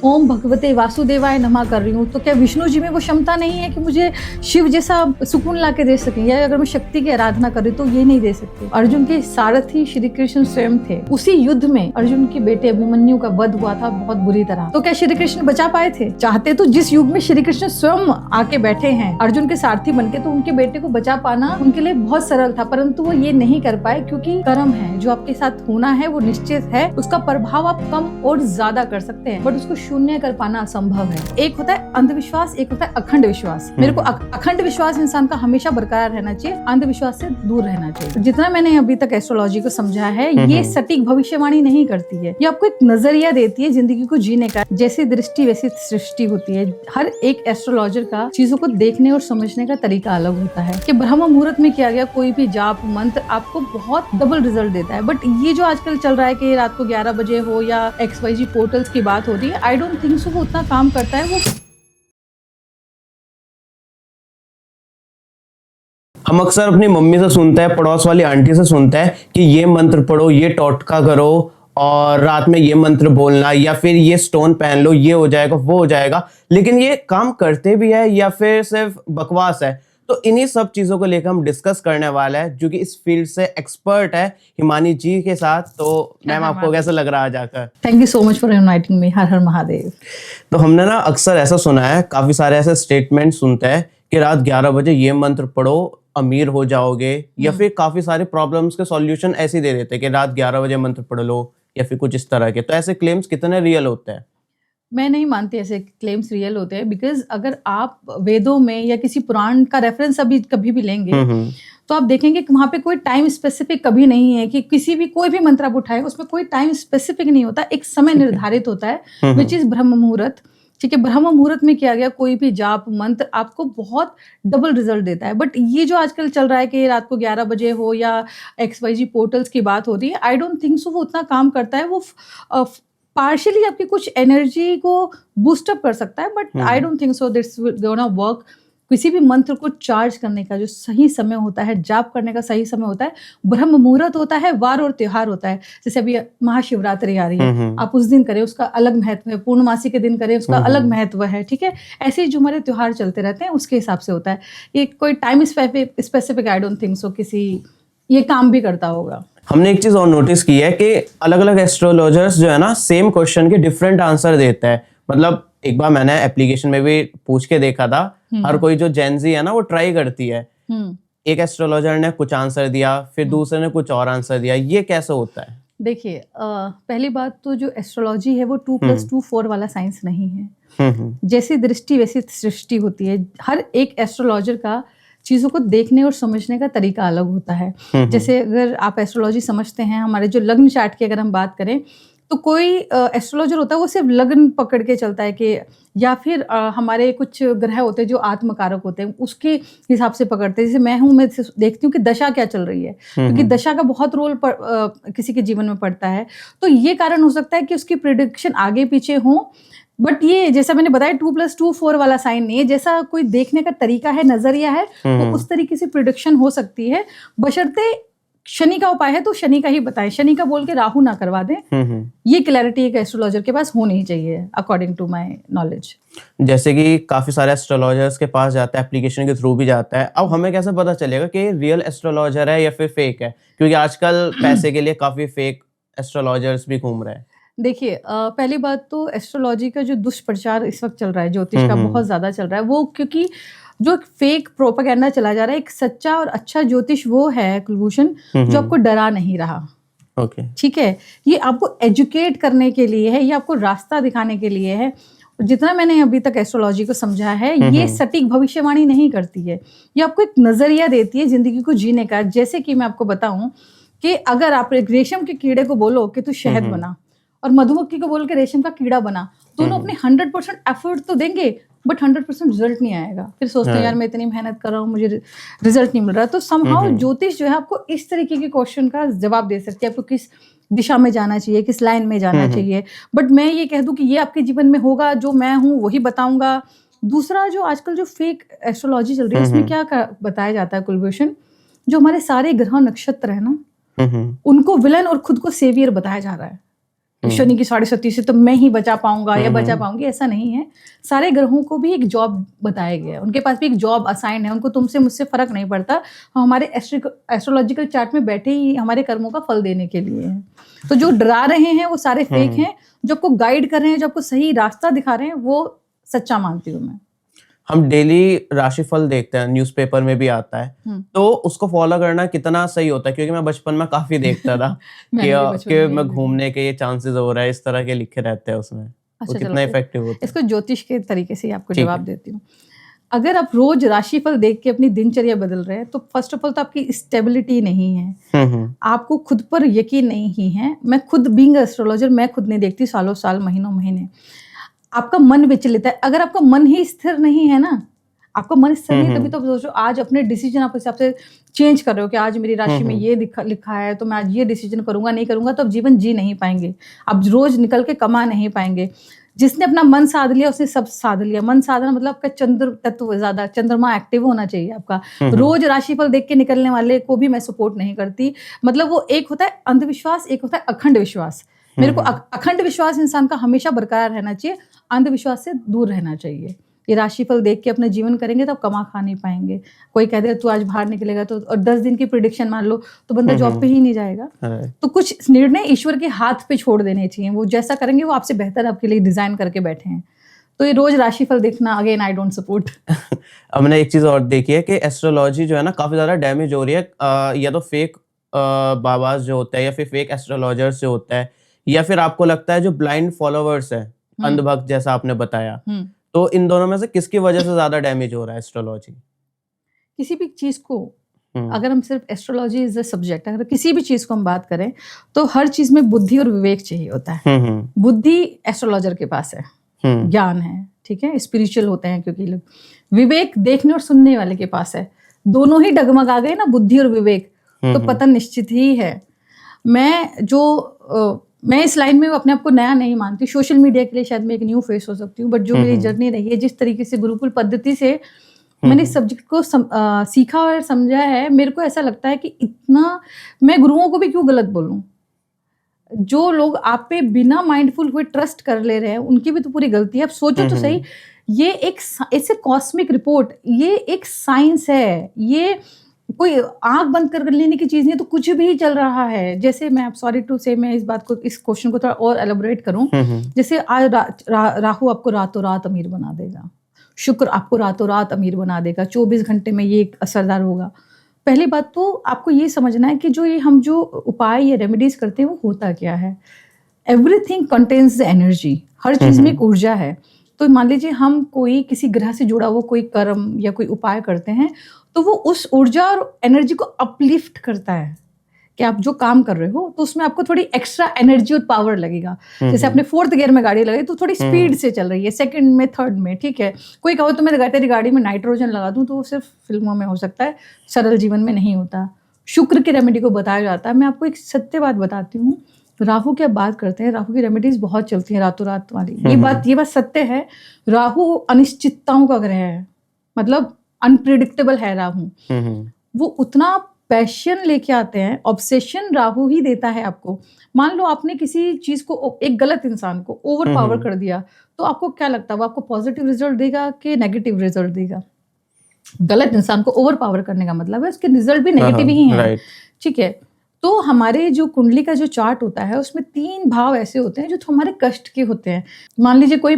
ओम भगवते वासुदेवाय नमः कर रही हूँ, तो क्या विष्णु जी में वो क्षमता नहीं है कि मुझे शिव जैसा सुकून ला के दे सकें? या अगर मैं शक्ति की आराधना कर रही तो ये नहीं दे सकते? अर्जुन के सारथी श्री कृष्ण स्वयं थे। उसी युद्ध में अर्जुन के बेटे अभिमन्यु का वध हुआ था बहुत बुरी तरह। तो क्या श्री कृष्ण बचा पाए थे? चाहते तो जिस युग में श्री कृष्ण स्वयं आके बैठे हैं अर्जुन के सारथी बनके, तो उनके बेटे को बचा पाना उनके लिए बहुत सरल था, परंतु वो ये नहीं कर पाए क्योंकि कर्म है जो आपके साथ होना है, वो निश्चित है। उसका प्रभाव आप कम और ज्यादा कर सकते हैं, बट उसको शून्य कर पाना असंभव है। एक होता है अंधविश्वास, एक होता है अखंड विश्वास। मेरे को अखंड विश्वास इंसान का हमेशा बरकरार रहना चाहिए, अंधविश्वास से दूर रहना चाहिए। जितना मैंने अभी तक एस्ट्रोलॉजी को समझा है, ये सटीक भविष्यवाणी नहीं करती है। ये आपको एक नजरिया देती है जिंदगी को जीने का। जैसी दृष्टि वैसी सृष्टि होती है। हर एक एस्ट्रोलॉजर का चीजों को देखने और समझने का तरीका अलग होता है। कि ब्रह्म मुहूर्त में किया गया कोई भी जाप मंत्र आपको बहुत डबल रिजल्ट देता है। बट ये जो आजकल चल रहा है कि रात को 11 बजे हो या XYZ पोर्टल्स की बात हो रही है, आई डोंट थिंक सो वो उतना काम करता है। वो हम अक्सर अपनी मम्मी से सुनते हैं, पड़ोस वाली आंटी से सुनते हैं कि ये मंत्र पढ़ो, ये टोटका करो और रात में ये मंत्र बोलना, या फिर ये स्टोन पहन लो, ये हो जाएगा वो हो जाएगा। लेकिन ये काम करते भी है या फिर सिर्फ बकवास है? तो इन्हीं सब चीजों को लेकर हम डिस्कस करने वाला है, जो कि इस फील्ड से एक्सपर्ट है, हिमानी जी के साथ। तो मैम, आपको कैसा लग रहा है जाकर? Thank you so much for inviting me. Har Har Mahadev. तो हमने ना अक्सर ऐसा सुना है, काफी सारे ऐसे स्टेटमेंट सुनते हैं कि रात 11 बजे ये मंत्र पढ़ो, अमीर हो जाओगे, या फिर काफी सारे प्रॉब्लम्स के सॉल्यूशन ऐसे ही दे देते हैं कि रात 11 बजे मंत्र पढ़ लो, या फिर कुछ इस तरह के। तो ऐसे क्लेम्स कितने रियल होते हैं? मैं नहीं मानती ऐसे क्लेम्स रियल होते हैं, बिकॉज अगर आप वेदों में या किसी पुराण का रेफरेंस अभी कभी भी लेंगे तो आप देखेंगे कि वहाँ पे कोई टाइम स्पेसिफिक कभी नहीं है कि किसी भी कोई भी मंत्र आप उठाए उसमें कोई टाइम स्पेसिफिक नहीं होता। एक समय निर्धारित होता है विच इज ब्रह्म मुहूर्त। ठीक है, ब्रह्म मुहूर्त में किया गया कोई भी जाप मंत्र आपको बहुत डबल रिजल्ट देता है। बट ये जो आजकल चल रहा है कि रात को 11 बजे हो या XYZ पोर्टल्स की बात हो रही है, आई डोंट थिंक सो वो उतना काम करता है। वो पार्शियली आपकी कुछ एनर्जी को बूस्टअप कर सकता है, but I don't think so this gonna work. किसी भी मंत्र को चार्ज करने का जो सही समय होता है, जाप करने का सही समय होता है, ब्रह्म मुहूर्त होता है, वार और त्योहार होता है। जैसे अभी महाशिवरात्रि आ रही है, आप उस दिन करें उसका अलग महत्व है, पूर्णमासी के दिन करें उसका अलग महत्व है। ठीक है, ऐसे ही जो हमारे त्योहार चलते रहते हैं उसके हिसाब से होता है। ये कोई time specific I don't think so किसी ये काम भी करता होगा। हमने एक चीज और नोटिस की है कि अलग अलग एस्ट्रोलॉजर्स जो है ना, सेम क्वेश्चन के डिफरेंट आंसर देते हैं। मतलब एक बार मैंने एप्लीकेशन में भी पूछ के देखा था, हर कोई जो जेनजी है ना वो ट्राई करती है। एक एस्ट्रोलॉजर ने कुछ आंसर दिया, फिर दूसरे ने कुछ और आंसर दिया। ये कैसे होता है? देखिए, पहली बात तो जो एस्ट्रोलॉजी है वो 2+2 4 वाला साइंस नहीं है। जैसी दृष्टि वैसी सृष्टि होती है। हर एक एस्ट्रोलॉजर का चीजों को देखने और समझने का तरीका अलग होता है। जैसे अगर आप एस्ट्रोलॉजी समझते हैं, हमारे जो लग्न चार्ट की अगर हम बात करें, तो कोई एस्ट्रोलॉजर होता है वो सिर्फ लग्न पकड़ के चलता है कि, या फिर हमारे कुछ ग्रह होते हैं जो आत्मकारक होते हैं उसके हिसाब से पकड़ते हैं। जैसे मैं देखती हूँ कि दशा क्या चल रही है, क्योंकि दशा का बहुत रोल किसी के जीवन में पड़ता है। तो ये कारण हो सकता है कि उसकी प्रेडिक्शन आगे पीछे हो। बट ये जैसा मैंने बताया 2+2 4 वाला साइन नहीं है। जैसा कोई देखने का तरीका है, नजरिया है, तो उस तरीके से प्रिडिक्शन हो सकती है। बशर्ते शनि का उपाय है तो शनि का ही बताएं, शनि का बोल के राहु ना करवा दें। ये क्लैरिटी एक एस्ट्रोलॉजर के पास होनी चाहिए अकॉर्डिंग टू माय नॉलेज। जैसे कि काफी सारे एस्ट्रोलॉजर्स के पास जाता है, एप्लीकेशन के थ्रू भी जाता है। अब हमें कैसे पता चलेगा कि रियल एस्ट्रोलॉजर है या फिर फेक है? क्योंकि आजकल पैसे के लिए काफी फेक एस्ट्रोलॉजर्स भी घूम रहे हैं। देखिए, पहली बात तो एस्ट्रोलॉजी का जो दुष्प्रचार इस वक्त चल रहा है, ज्योतिष का बहुत ज्यादा चल रहा है, वो क्योंकि जो फेक प्रोपेगेंडा चला जा रहा है। एक सच्चा और अच्छा ज्योतिष वो है कुलभूषण जो आपको डरा नहीं रहा। ओके, ठीक है, ये आपको एजुकेट करने के लिए है, ये आपको रास्ता दिखाने के लिए है। जितना मैंने अभी तक एस्ट्रोलॉजी को समझा है, ये सटीक भविष्यवाणी नहीं करती है। ये आपको एक नजरिया देती है जिंदगी को जीने का। जैसे कि मैं आपको बताऊं कि अगर आप रेशम के कीड़े को बोलो कि तू शहद बना, और मधुमक्खी को बोल के रेशम का कीड़ा बना, दोनों अपने 100% एफर्ट तो देंगे, बट 100% रिजल्ट नहीं आएगा। फिर सोचते हैं यार मैं इतनी मेहनत कर रहा हूँ, मुझे रिजल्ट नहीं मिल रहा। तो समहाउ ज्योतिष जो है आपको इस तरीके के क्वेश्चन का जवाब दे सकती है, आपको किस दिशा में जाना चाहिए, किस लाइन में जाना चाहिए। बट मैं ये कह दूं कि ये आपके जीवन में होगा, जो मैं हूँ वही बताऊंगा। दूसरा, जो आजकल जो फेक एस्ट्रोलॉजी चल रही है उसमें क्या बताया जाता है कुलभूषण, जो हमारे सारे ग्रह नक्षत्र है ना, उनको विलन और खुद को सेवियर बताया जा रहा है। शनि की 37 से तो मैं ही बचा पाऊंगा या बचा पाऊंगी, ऐसा नहीं है। सारे ग्रहों को भी एक जॉब बताया गया है, उनके पास भी एक जॉब असाइन है, उनको तुमसे मुझसे फर्क नहीं पड़ता। हम हमारे एस्ट्रोलॉजिकल चार्ट में बैठे ही हमारे कर्मों का फल देने के लिए हैं। तो जो डरा रहे हैं वो सारे फेक हैं, जो आपको गाइड कर रहे हैं, जो आपको सही रास्ता दिखा रहे हैं, वो सच्चा मानती हूँ मैं। हम डेली राशिफल देखते हैं, न्यूज़पेपर में भी आता है, तो उसको फॉलो करना कितना सही होता है? क्योंकि मैं बचपन में काफी देखता था कि मैं घूमने के ये चांसेस हो रहा है, इस तरह के लिखे रहते हैं उसमें। अच्छा, वो कितना इफेक्टिव होता है? इसको ज्योतिष के तरीके से ही आपको ठीक जवाब है। देती हूँ। अगर आप रोज राशिफल देख के अपनी दिनचर्या बदल रहे हैं, तो फर्स्ट ऑफ ऑल तो आपकी स्टेबिलिटी नहीं है, आपको खुद पर यकीन नहीं है। मैं खुद बीइंग एस्ट्रोलॉजर, मैं खुद नहीं देखती सालों साल, महीनों महीने। आपका मन विचलित है। अगर आपका मन ही स्थिर नहीं है ना, आपका मन स्थिर नहीं, तभी तो सोचो आज अपने डिसीजन आप हिसाब से चेंज कर रहे हो कि आज मेरी राशि में ये लिखा है तो मैं आज ये डिसीजन करूंगा, नहीं करूंगा तो अब जीवन जी नहीं पाएंगे, अब रोज निकल के कमा नहीं पाएंगे। जिसने अपना मन साध लिया उसने सब साध लिया। मन साधना मतलब आपका चंद्र तत्व ज्यादा, चंद्रमा एक्टिव होना चाहिए आपका। रोज राशिफल देख के निकलने वाले को भी मैं सपोर्ट नहीं करती। मतलब वो एक होता है अंधविश्वास, एक होता है अखंड विश्वास। मेरे को अखंड विश्वास इंसान का हमेशा बरकरार रहना चाहिए, अंधविश्वास से दूर रहना चाहिए। ये राशिफल देख के अपना जीवन करेंगे तो आप कमा खा नहीं पाएंगे। कोई कह दे तू आज बाहर निकलेगा तो, और 10 दिन की प्रिडिक्शन मान लो, तो बंदा जॉब पे ही नहीं जाएगा। तो कुछ निर्णय ईश्वर के हाथ पे छोड़ देने चाहिए, वो जैसा करेंगे वो आपसे बेहतर आपके लिए डिजाइन करके बैठे हैं। तो ये रोज राशिफल देखना अगेन आई डोंट सपोर्ट। अब मैंने एक चीज और देखी है कि एस्ट्रोलॉजी जो है ना काफी ज्यादा डैमेज हो रही है, या तो फेक बाबाज जो होता है, या फिर फेक एस्ट्रोलॉजर्स जो होता है, या फिर आपको लगता है जो ब्लाइंड फॉलोवर्स है, अंधभक्त जैसा आपने बताया, तो इन दोनों में से किसकी वजह से ज्यादा डैमेज हो रहा है एस्ट्रोलॉजी? किसी भी चीज को अगर हम सिर्फ एस्ट्रोलॉजी इज अ सब्जेक्ट, अगर किसी भी चीज को हम बात करें तो हर चीज में बुद्धि और विवेक चाहिए होता है। बुद्धि एस्ट्रोलॉजर के पास है, ज्ञान है, ठीक है, स्पिरिचुअल होते हैं क्योंकि लोग। विवेक देखने और सुनने वाले के पास है। दोनों ही डगमगा गए ना, बुद्धि और विवेक, तो पतन निश्चित ही है। मैं इस लाइन में अपने आप को नया नहीं मानती। सोशल मीडिया के लिए शायद मैं एक न्यू फेस हो सकती हूँ, बट जो मेरी जर्नी रही है, जिस तरीके से गुरुकुल पद्धति से मैंने इस सब्जेक्ट को सीखा और समझा है, मेरे को ऐसा लगता है कि इतना मैं गुरुओं को भी क्यों गलत बोलूं। जो लोग आप पे बिना माइंडफुल हुए ट्रस्ट कर ले रहे हैं, उनकी भी तो पूरी गलती है। आप सोचो तो सही, ये एक कॉस्मिक रिपोर्ट, ये एक साइंस है, ये कोई आंख बंद कर लेने की चीज नहीं है। तो कुछ भी चल रहा है। जैसे मैं सॉरी टू से मैं इस क्वेश्चन को थोड़ा और एलेबोरेट करूं। जैसे आज राहु आपको रातों रात अमीर बना देगा, शुक्र आपको रातों रात अमीर बना देगा, 24 घंटे में ये असरदार होगा। पहली बात तो आपको ये समझना है कि हम जो उपाय या रेमेडीज करते हैं वो होता क्या है। एवरीथिंग कंटेन्स द एनर्जी, हर चीज में एक ऊर्जा है। तो मान लीजिए हम कोई किसी ग्रह से जुड़ा हुआ कोई कर्म या कोई उपाय करते हैं, तो वो उस ऊर्जा और एनर्जी को अपलिफ्ट करता है कि आप जो काम कर रहे हो तो उसमें आपको थोड़ी एक्स्ट्रा एनर्जी और पावर लगेगा। जैसे आपने 4th गियर में गाड़ी लगाई तो थोड़ी स्पीड से चल रही है, 2nd में 3rd में, ठीक है। कोई कहो तो मैं तेरी गाड़ी में नाइट्रोजन लगा दूं, तो वो सिर्फ फिल्मों में हो सकता है, सरल जीवन में नहीं होता। शुक्र की रेमेडी को बताया जाता है। मैं आपको एक सत्य बात बताती हूँ, राहु की आप बात करते हैं, राहु की रेमेडीज बहुत चलती है रातों रात वाली। ये बात सत्य है। राहु अनिश्चितताओं का ग्रह है, मतलब अनप्रिडिक्टेबल है राहु। वो उतना पैशन लेके आते हैं, ऑब्सेशन राहु ही देता है आपको। मान लो आपने किसी चीज को, एक गलत इंसान को ओवर पावर कर दिया, तो आपको क्या लगता है वो आपको पॉजिटिव रिजल्ट देगा कि नेगेटिव रिजल्ट देगा? गलत इंसान को ओवर पावर करने का मतलब है उसके रिजल्ट भी नेगेटिव ही हैं, ठीक है। तो हमारे जो कुंडली का जो चार्ट होता है उसमें 3 भाव ऐसे होते हैं जो हमारे कष्ट के होते हैं। मान लीजिए कोई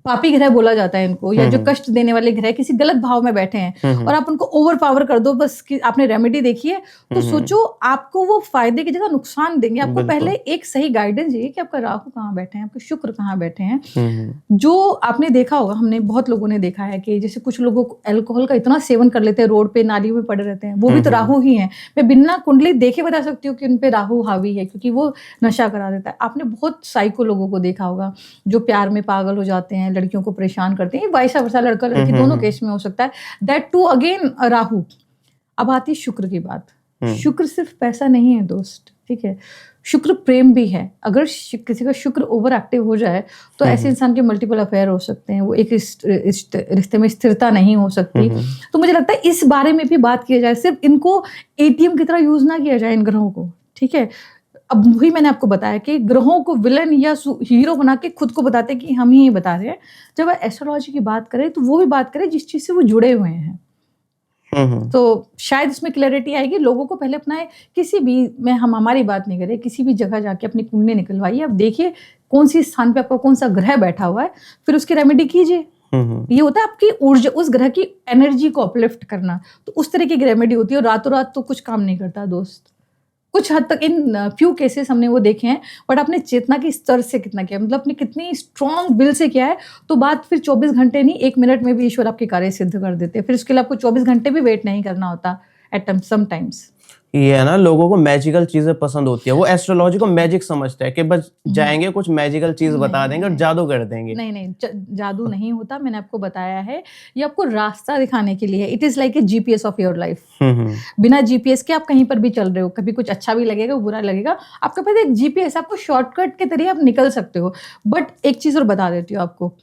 पापी ग्रह बोला जाता है इनको, या जो कष्ट देने वाले ग्रह किसी गलत भाव में बैठे हैं और आप उनको ओवर पावर कर दो, बस कि आपने रेमेडी देखी है, तो सोचो आपको वो फायदे की जगह नुकसान देंगे। आपको पहले एक सही गाइडेंस चाहिए कि आपका राहु कहाँ बैठे हैं, आपके शुक्र कहाँ बैठे हैं। जो आपने देखा होगा, हमने बहुत लोगों ने देखा है कि जैसे कुछ लोगों को अल्कोहल का इतना सेवन कर लेते हैं, रोड पे नालियों में पड़े रहते हैं, वो भी तो राहु ही है। मैं बिना कुंडली देखे बता सकती हूँ कि उन पे राहु हावी है, क्योंकि वो नशा करा देता है। आपने बहुत साइको लोगों को देखा होगा जो प्यार में पागल हो जाते हैं, लड़कियों को परेशान करते हैं, वाइसा वर्सा, लड़का लड़की दोनों केस में हो सकता है। That too again Rahu. अब आती है शुक्र की बात। शुक्र सिर्फ पैसा नहीं है दोस्त, ठीक है। शुक्र प्रेम भी है। अगर किसी का शुक्र ओवर एक्टिव हो जाए तो ऐसे इंसान के मल्टीपल अफेयर हो सकते हैं, वो एक रिश्ते में स्थिरता नहीं हो सकती। तो मुझे लगता है इस बारे में भी बात किया जाए, सिर्फ इनको ATM की तरह यूज ना किया जाए इन ग्रहों को, ठीक है। अब वही मैंने आपको बताया कि ग्रहों को विलन या हीरो बना के खुद को बताते हैं कि हम ही बता रहे हैं। जब एस्ट्रोलॉजी की बात करें तो वो भी बात करें जिस चीज से वो जुड़े हुए हैं। तो शायद इसमें क्लैरिटी आएगी। लोगों को पहले अपना किसी भी, मैं हम हमारी बात नहीं करें, किसी भी जगह जाके अपनी कुंडली निकलवाइए, अब देखिए कौन सी स्थान पे आपका कौन सा ग्रह बैठा हुआ है, फिर उसकी रेमेडी कीजिए। ये होता है आपकी ऊर्जा, उस ग्रह की एनर्जी को अपलिफ्ट करना। तो उस तरह की रेमेडी होती है, और रातों रात तो कुछ काम नहीं करता दोस्त। कुछ हद तक इन फ्यू केसेस हमने वो देखे हैं, बट आपने चेतना के स्तर से कितना किया, मतलब आपने कितनी स्ट्रॉन्ग विल से किया है, तो बात फिर 24 घंटे नहीं, 1 मिनट में भी ईश्वर आपके कार्य सिद्ध कर देते हैं। फिर उसके लिए आपको 24 घंटे भी वेट नहीं करना होता एट समटाइम्स। ये है ना, लोगों को मैजिकल चीजें पसंद होती है, वो एस्ट्रोलॉजी को मैजिक समझते हैं कि बस जाएंगे कुछ मैजिकल चीज बता देंगे और जादू कर देंगे। नहीं, जादू नहीं होता। मैंने आपको बताया है, ये आपको रास्ता दिखाने के लिए है। It is like a GPS of your life. बिना जीपीएस के आप कहीं पर भी चल रहे हो, कभी कुछ अच्छा भी लगेगा, बुरा लगेगा, आपके पास एक जीपीएस, आपको शॉर्टकट के जरिए आप निकल सकते हो। बट एक चीज और बता देती हूँ आपको,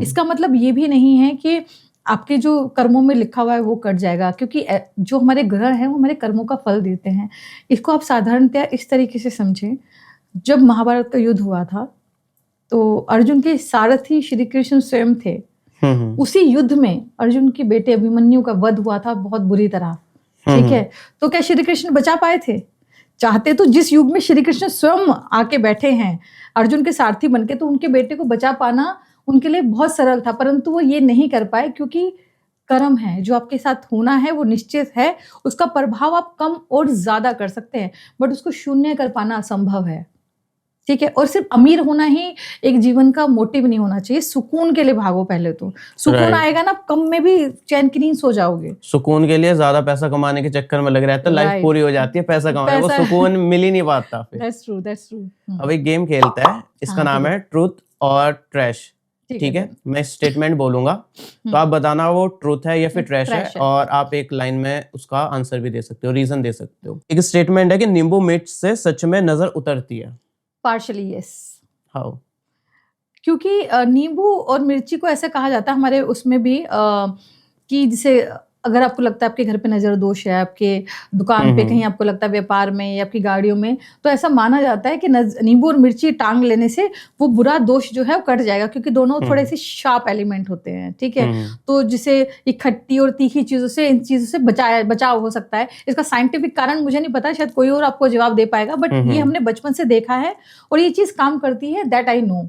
इसका मतलब ये भी नहीं है कि आपके जो कर्मों में लिखा हुआ है वो कट जाएगा, क्योंकि जो हमारे ग्रह हैं वो हमारे कर्मों का फल देते हैं। इसको आप साधारणतया इस तरीके से समझें, जब महाभारत का युद्ध हुआ था तो अर्जुन के सारथी श्री कृष्ण स्वयं थे। उसी युद्ध में अर्जुन के बेटे अभिमन्यु का वध हुआ था बहुत बुरी तरह, ठीक है। तो क्या श्री कृष्ण बचा पाए थे? चाहते तो जिस युग में श्री कृष्ण स्वयं आके बैठे हैं अर्जुन के सारथी बनके, तो उनके बेटे को बचा पाना उनके लिए बहुत सरल था, परंतु वो ये नहीं कर पाए, क्योंकि कर्म है जो आपके साथ होना है, वो निश्चित है। उसका प्रभाव आप कम और ज्यादा कर सकते हैं, बट उसको शून्य कर पाना असंभव है, ठीक है। और सिर्फ अमीर होना ही एक जीवन का मोटिव नहीं होना चाहिए। सुकून के लिए भागो पहले तो, सुकून आएगा ना, कम में भी चैन की नींद सो जाओगे। सुकून के लिए ज्यादा पैसा कमाने के चक्कर में लग रहा है तो लाइफ पूरी हो जाती है, पैसा कमाने वो सुकून मिल ही नहीं पाता फिर। That's true. अब एक गेम खेलते हैं, इसका नाम है ट्रूथ और ट्रैश, ठीक है। मैं स्टेटमेंट बोलूंगा तो आप बताना वो ट्रूथ है या फिर ट्रैश है, और आप एक लाइन में उसका आंसर भी दे सकते हो, रीजन दे सकते हो। एक स्टेटमेंट है कि नींबू मिर्च से सच में नजर उतरती है। Partially yes. हाउ? क्योंकि नींबू और मिर्ची को ऐसा कहा जाता है हमारे उसमें भी कि जैसे अगर आपको लगता है आपके घर पे नजर दोष है, आपके दुकान पे, कहीं आपको लगता है व्यापार में या आपकी गाड़ियों में, तो ऐसा माना जाता है कि नींबू और मिर्ची टांग लेने से वो बुरा दोष जो है वो कट जाएगा, क्योंकि दोनों थोड़े से शार्प एलिमेंट होते हैं, ठीक है। तो जिसे ये खट्टी और तीखी चीजों से, इन चीजों से बचाव हो सकता है। इसका साइंटिफिक कारण मुझे नहीं पता, शायद कोई और आपको जवाब दे पाएगा, बट ये हमने बचपन से देखा है और ये चीज काम करती है, दैट आई नो।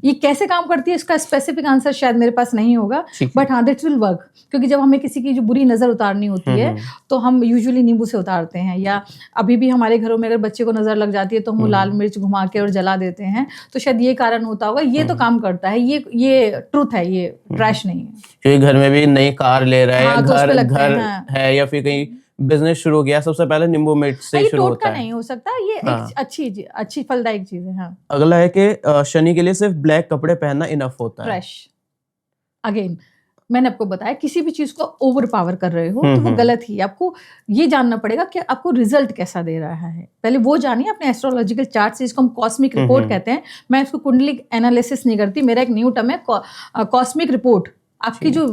ये कैसे काम करती है इसका स्पेसिफिक आंसर शायद मेरे पास नहीं होगा, बट हाँ दैट विल वर्क। क्योंकि जब हमें किसी की जो बुरी नजर उतारनी होती है तो हम यूजुअली नींबू से उतारते हैं, या अभी भी हमारे घरों में अगर बच्चे को नजर लग जाती है तो हम लाल मिर्च घुमा के और जला देते हैं, तो शायद ये कारण होता होगा। ये तो काम करता है, ये ट्रूथ है, ये ट्रैश नहीं है। क्योंकि घर में भी नई कार ले रहा है, घर है या फिर कहीं बिजनेस शुरू किया, सबसे पहले नींबू मिर्च से शुरू होता है। नहीं हो सकता, ये एक अच्छी फलदायक चीज है। हाँ। अगला है कि शनि के लिए सिर्फ ब्लैक कपड़े पहनना इनफ होता है। फ्रेश। अगेन मैंने आपको बताया, किसी भी चीज को ओवर पावर कर रहे हो तो वो गलत ही। आपको ये जानना पड़ेगा कि आपको रिजल्ट कैसा दे रहा है, पहले वो जानिए अपने एस्ट्रोलॉजिकल चार्ट से, जिसको हम कॉस्मिक रिपोर्ट कहते हैं। मैं इसको कुंडली एनालिसिस नहीं करती, मेरा एक न्यू टर्म है कॉस्मिक रिपोर्ट। आपकी जो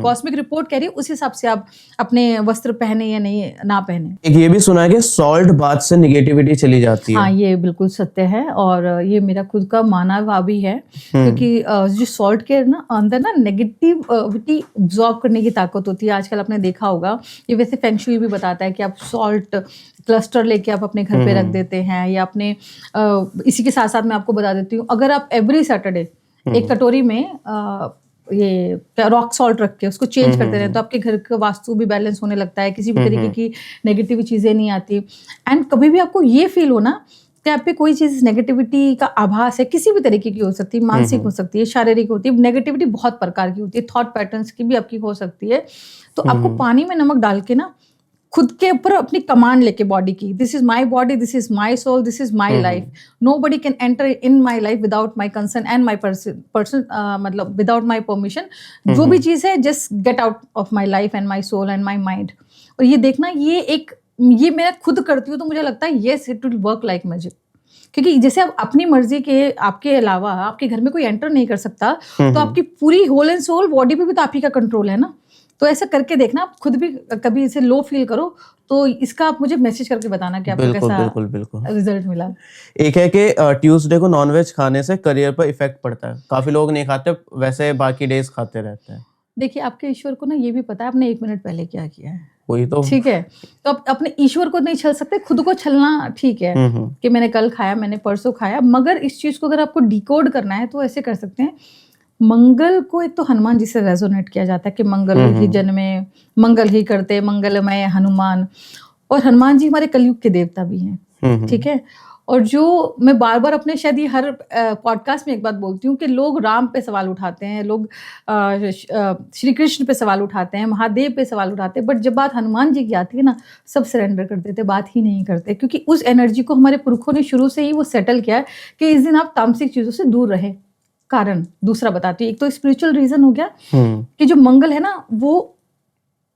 कॉस्मिक रिपोर्ट कह रही है उस हिसाब से आप अपने वस्त्र पहने या नहीं ना पहने। एक ये भी सुना है कि सॉल्ट बाथ से निगेटिविटी चली जाती है। हाँ, ये बिल्कुल सत्य है, और ये मेरा खुद का माना हुआ भी है, क्योंकि जो सॉल्ट के अंदर ना नेगेटिविटी एब्जॉर्ब करने की ताकत होती है। आजकल आपने देखा होगा, ये वैसे फेंग शुई भी बताता है कि आप सॉल्ट क्लस्टर लेके आप अपने घर पे रख देते हैं, या अपने इसी के साथ साथ मैं आपको बता देती हूँ, अगर आप एवरी सैटरडे एक कटोरी में ये रॉक सॉल्ट रख के उसको चेंज करते रहे तो आपके घर का वास्तु भी बैलेंस होने लगता है, किसी भी तरीके की नेगेटिव चीजें नहीं आती। एंड कभी भी आपको ये फील हो ना कि आप पे कोई चीज नेगेटिविटी का आभास है, किसी भी तरीके की हो सकती है, मानसिक हो सकती है, शारीरिक होती है, नेगेटिविटी बहुत प्रकार की होती है, थॉट पैटर्न्स की भी आपकी हो सकती है, तो आपको पानी में नमक डाल के ना खुद के ऊपर अपनी कमांड लेके बॉडी की, this is my body, this is my soul, this is my life, nobody can enter in my life without my concern and my person, मतलब विदाउट माई परमिशन। जो भी चीज़ है just get out of my life and my soul and my mind. और ये देखना, ये मैं खुद करती हूँ तो मुझे लगता है yes it will work like magic. क्योंकि जैसे आप अपनी मर्जी के, आपके अलावा आपके घर में कोई एंटर नहीं कर सकता, तो आपकी पूरी होल एंड सोल बॉडी पे भी तो आप ही का कंट्रोल है ना। तो ऐसा करके देखना, आप खुद भी कभी इसे लो फील करो तो इसका आप मुझे मैसेज करके बताना कि आपको बिल्कुल कैसा बिल्कुल बिल्कुल। रिजल्ट मिला। एक है कि ट्यूसडे को नॉनवेज खाने से करियर पर इफेक्ट पड़ता है, काफी लोग नहीं खाते, वैसे बाकी डेज खाते रहते हैं। देखिए, आपके ईश्वर को ना ये भी पता है आपने 1 मिनट पहले क्या किया है, वही तो। ठीक है? तो आप अपने ईश्वर को नहीं छल सकते, खुद को छलना ठीक है कि मैंने कल खाया, मैंने परसों खाया, मगर इस चीज को अगर आपको डिकोड करना है तो ऐसे कर सकते हैं। मंगल को एक तो हनुमान जी से रेजोनेट किया जाता है कि मंगल ही जन्मे, मंगल ही करते, मंगलमय हनुमान। और हनुमान जी हमारे कलयुग के देवता भी हैं, ठीक है? और जो मैं बार बार अपने शायद ये हर पॉडकास्ट में एक बात बोलती हूँ कि लोग राम पे सवाल उठाते हैं, लोग श्री कृष्ण पे सवाल उठाते हैं, महादेव पे सवाल उठाते हैं, बट जब बात हनुमान जी की आती है ना, सब सरेंडर कर देते, बात ही नहीं करते, क्योंकि उस एनर्जी को हमारे पुरखों ने शुरू से ही वो सेटल किया है कि इस दिन आप तामसिक चीजों से दूर रहे। कारण दूसरा बताती हूँ, एक तो स्पिरिचुअल रीजन हो गया कि जो मंगल है ना वो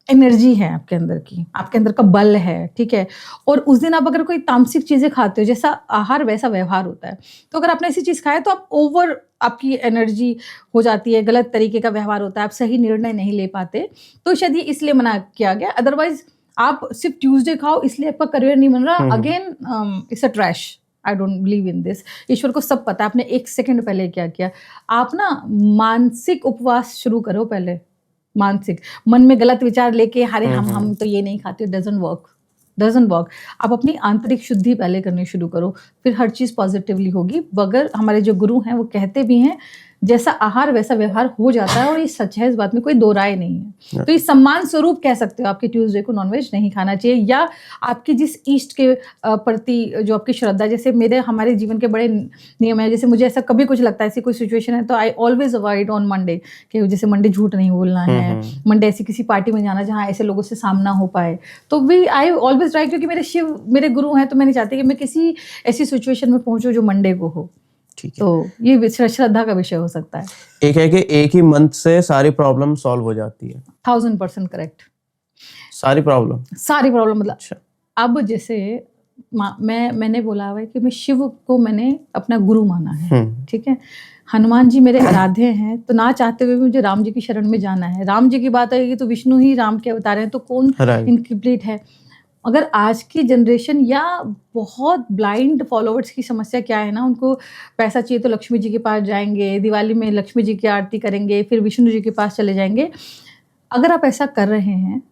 एनर्जी है आपके अंदर की, आपके अंदर का बल है, ठीक है? और उस दिन आप अगर कोई तामसिक चीजें खाते हो, जैसा आहार वैसा व्यवहार होता है, तो अगर आपने ऐसी चीज खाया तो आप ओवर, आपकी एनर्जी हो जाती है, गलत तरीके का व्यवहार होता है, आप सही निर्णय नहीं ले पाते। तो शायद ये इसलिए मना किया गया, अदरवाइज आप सिर्फ ट्यूसडे खाओ इसलिए आपका करियर नहीं बन रहा, again it's a trash. I don't believe in this. ईश्वर को सब पता है आपने 1 सेकंड पहले क्या किया। आप ना मानसिक उपवास शुरू करो पहले, मानसिक, मन में गलत विचार लेके अरे हम तो ये नहीं खाते, डजंट वर्क। आप अपनी आंतरिक शुद्धि पहले करनी शुरू करो, फिर हर चीज पॉजिटिवली होगी। बगैर, हमारे जो गुरु हैं वो कहते भी हैं जैसा आहार वैसा व्यवहार हो जाता है, और ये सच है, इस बात में कोई दो राय नहीं है। तो ये सम्मान स्वरूप कह सकते हो आपके ट्यूसडे को नॉनवेज नहीं खाना चाहिए, या आपकी जिस ईस्ट के प्रति जो आपकी श्रद्धा, जैसे हमारे जीवन के बड़े नियम है, जैसे मुझे ऐसा कभी कुछ लगता है, ऐसी कोई सिचुएशन है तो I always avoid on Monday, कि जैसे मंडे झूठ नहीं बोलना है, मंडे ऐसी किसी पार्टी में जाना जहाँ ऐसे लोगों से सामना हो पाए, तो भी आई ऑलवेज ट्राई, क्योंकि मेरे शिव मेरे गुरु हैं, तो मैं नहीं चाहती कि मैं किसी ऐसी सिचुएशन में पहुंचूं जो मंडे को हो। तो ये श्रद्धा का विषय हो सकता है। एक है कि एक ही मंथ से सारी प्रॉब्लम सॉल्व हो जाती है। 1000% करेक्ट। सारी प्रॉब्लम मतलब अच्छा। अब जैसे मैंने बोला हुआ है कि मैं शिव को मैंने अपना गुरु माना है, ठीक है? हनुमान जी मेरे आराध्य हैं, तो ना चाहते हुए मुझे राम जी की शरण में जाना है। राम जी की बात आएगी तो विष्णु ही राम के अवतार हैं, तो कौन इनकम्प्लीट है? अगर आज की जनरेशन या बहुत ब्लाइंड फॉलोवर्स की समस्या क्या है ना, उनको पैसा चाहिए तो लक्ष्मी जी के पास जाएंगे, दिवाली में लक्ष्मी जी की आरती करेंगे, फिर विष्णु जी के पास चले जाएंगे। अगर आप ऐसा कर रहे हैं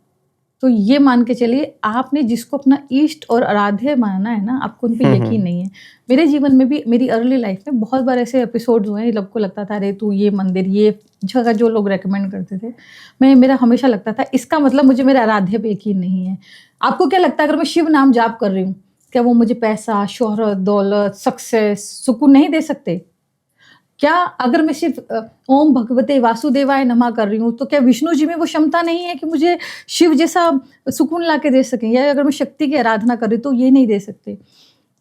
तो ये मान के चलिए, आपने जिसको अपना इष्ट और आराध्य माना है ना, आपको उन पे यकीन नहीं है। मेरे जीवन में भी, मेरी अर्ली लाइफ में बहुत बार ऐसे एपिसोड्स हुए हैं, सबको लगता था अरे तू ये मंदिर, ये जगह जो लोग रेकमेंड करते थे, मेरा हमेशा लगता था इसका मतलब मुझे मेरे आराध्य पे यकीन नहीं है। आपको क्या लगता है अगर मैं शिव नाम जाप कर रही हूँ, क्या वो मुझे पैसा, शोहरत, दौलत, सक्सेस, सुकून नहीं दे सकते? क्या अगर मैं सिर्फ ओम भगवते वासुदेवाय नमः कर रही हूँ, तो क्या विष्णु जी में वो क्षमता नहीं है कि मुझे शिव जैसा सुकून ला के दे सकें? या अगर मैं शक्ति की आराधना कर रही हूँ तो ये नहीं दे सकते?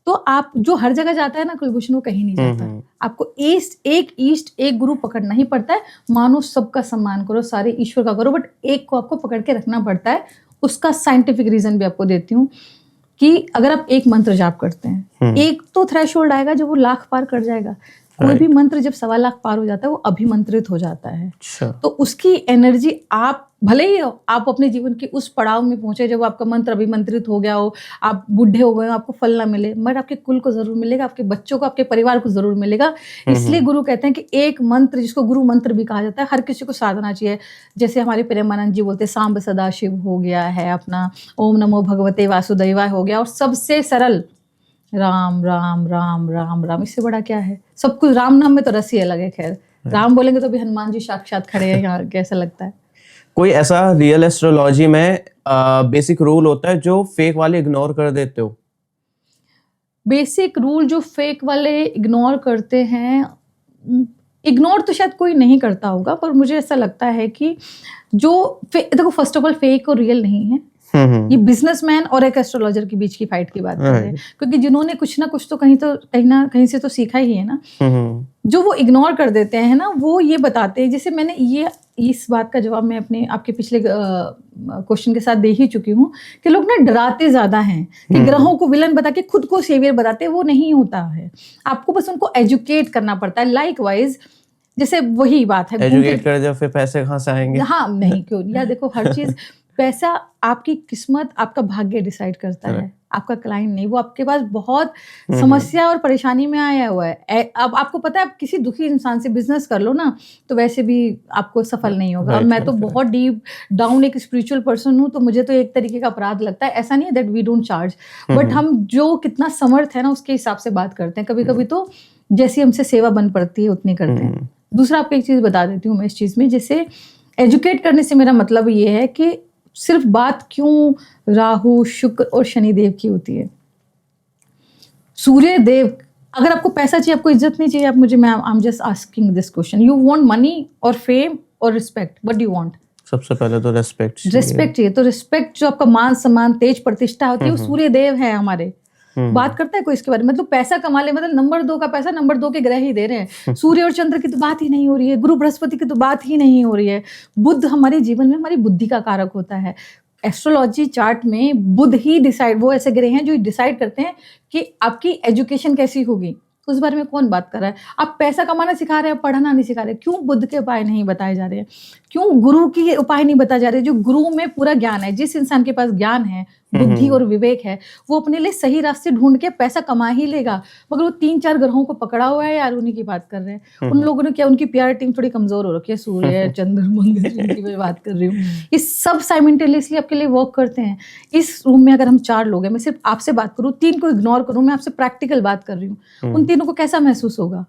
तो आप जो हर जगह जाता है ना कुलभूषण, वो कहीं नहीं जाता। आपको ईस्ट एक गुरु पकड़ना ही पड़ता है। मानो सबका सम्मान करो, सारे ईश्वर का करो, बट एक को आपको पकड़ के रखना पड़ता है। उसका साइंटिफिक रीजन भी आपको देती हूँ कि अगर आप एक मंत्र जाप करते हैं, एक तो थ्रेशोल्ड आएगा जब वो लाख पार कर जाएगा। कोई भी मंत्र जब 1.25 लाख पार हो जाता है वो अभिमंत्रित हो जाता है। तो उसकी एनर्जी, आप भले ही आप अपने जीवन के उस पड़ाव में पहुंचे जब आपका मंत्र अभिमंत्रित हो गया हो, आप बूढ़े हो गए हो, आपको फल ना मिले, मगर आपके कुल को जरूर मिलेगा, आपके बच्चों को, आपके परिवार को जरूर मिलेगा। इसलिए गुरु कहते हैं कि एक मंत्र, जिसको गुरु मंत्र भी कहा जाता है, हर किसी को साधना चाहिए। जैसे हमारे प्रेमानंद जी बोलते हैं, सांब सदा शिव हो गया है अपना, ओम नमो भगवते वासुदेवाय हो गया, और सबसे सरल राम राम राम राम राम, इससे बड़ा क्या है? सब कुछ राम नाम में तो रस ही अलग है। खैर, राम बोलेंगे तो भी हनुमान जी साक्षात खड़े हैं यहाँ, कैसा लगता है? कोई ऐसा रियल एस्ट्रोलॉजी में बेसिक रूल होता है जो फेक वाले इग्नोर कर देते हो? बेसिक रूल जो फेक वाले इग्नोर करते हैं, इग्नोर तो शायद कोई नहीं करता होगा, पर मुझे ऐसा लगता है कि जो देखो, फर्स्ट ऑफ ऑल फेक और रियल नहीं है, ये बिजनेसमैन और एक एस्ट्रोलॉजर के बीच की फाइट की बात कर रहे हैं, क्योंकि जिन्होंने कुछ ना कुछ तो कहीं से तो सीखा ही है ना। जो वो इग्नोर कर देते हैं ना, वो ये बताते हैं, जैसे मैंने इस बात का जवाब मैं आपके पिछले क्वेश्चन के साथ दे ही चुकी हूँ कि लोग ना डराते ज्यादा हैं कि ग्रहों को विलन बता के खुद को सेवियर बताते, वो नहीं होता है। आपको बस उनको एजुकेट करना पड़ता है। लाइकवाइज जैसे वही बात है, एजुकेट कर दिया फिर पैसे कहाँ से आएंगे? हाँ नहीं क्यों नहीं यार, देखो हर चीज पैसा आपकी किस्मत, आपका भाग्य डिसाइड करता है, आपका क्लाइंट नहीं। वो आपके पास बहुत समस्या और परेशानी में आया हुआ है। अब आपको पता है, आप किसी दुखी इंसान से बिजनेस कर लो ना तो वैसे भी आपको सफल नहीं होगा। और मैं तो बहुत डीप डाउन एक स्पिरिचुअल पर्सन हूँ, तो मुझे तो एक तरीके का अपराध लगता है। ऐसा नहीं है that we don't charge, but हम जो कितना समर्थ है ना उसके हिसाब से बात करते हैं। कभी कभी तो जैसी हमसे सेवा बन पड़ती है उतनी करते हैं। दूसरा आपको एक चीज बता देती हूँ मैं इस चीज में, जैसे एजुकेट करने से मेरा मतलब ये है कि सिर्फ बात क्यों राहु, शुक्र और शनि देव की होती है। सूर्य देव, अगर आपको पैसा चाहिए, आपको इज्जत नहीं चाहिए, आप मुझे, मैं I am just asking this question, you want money और फेम और respect, what do you want? सबसे पहले तो रिस्पेक्ट चाहिए। तो रिस्पेक्ट, जो आपका मान सम्मान, तेज प्रतिष्ठा होती है, वो सूर्य देव है हमारे। बात करता है कोई इसके बारे में? मतलब पैसा कमा ले, मतलब नंबर 2 का पैसा नंबर 2 के ग्रह ही दे रहे हैं। सूर्य और चंद्र की तो बात ही नहीं हो रही है, गुरु बृहस्पति की तो बात ही नहीं हो रही है। बुध हमारे जीवन में हमारी बुद्धि का कारक होता है। एस्ट्रोलॉजी चार्ट में बुध ही डिसाइड, वो ऐसे ग्रह हैं जो डिसाइड करते हैं कि आपकी एजुकेशन कैसी होगी। उस बारे में कौन बात कर रहा है? आप पैसा कमाना सिखा रहे हैं, पढ़ना नहीं सिखा रहे। क्यों बुध के उपाय नहीं बताए जा रहे हैं? क्यों गुरु के उपाय नहीं बताए जा रहे? जो गुरु में पूरा ज्ञान है, जिस इंसान के पास ज्ञान है, बुद्धि और विवेक है, वो अपने लिए सही रास्ते ढूंढ के पैसा कमा ही लेगा। मगर वो 3-4 ग्रहों को पकड़ा हुआ है यार, उन्हीं की बात कर रहे हैं। उन लोगों ने क्या, उनकी पीआर टीम थोड़ी कमजोर हो रखी है। सूर्य, चंद्र, मंगल, जिनकी मैं बात कर रही हूँ, ये सब साइमल्टेनियसली आपके लिए वर्क करते हैं। इस रूम में अगर हम 4 लोग हैं, मैं सिर्फ आपसे बात करूँ, 3 को इग्नोर करूँ, मैं आपसे प्रैक्टिकल बात कर रही हूँ, उन तीनों को कैसा महसूस होगा?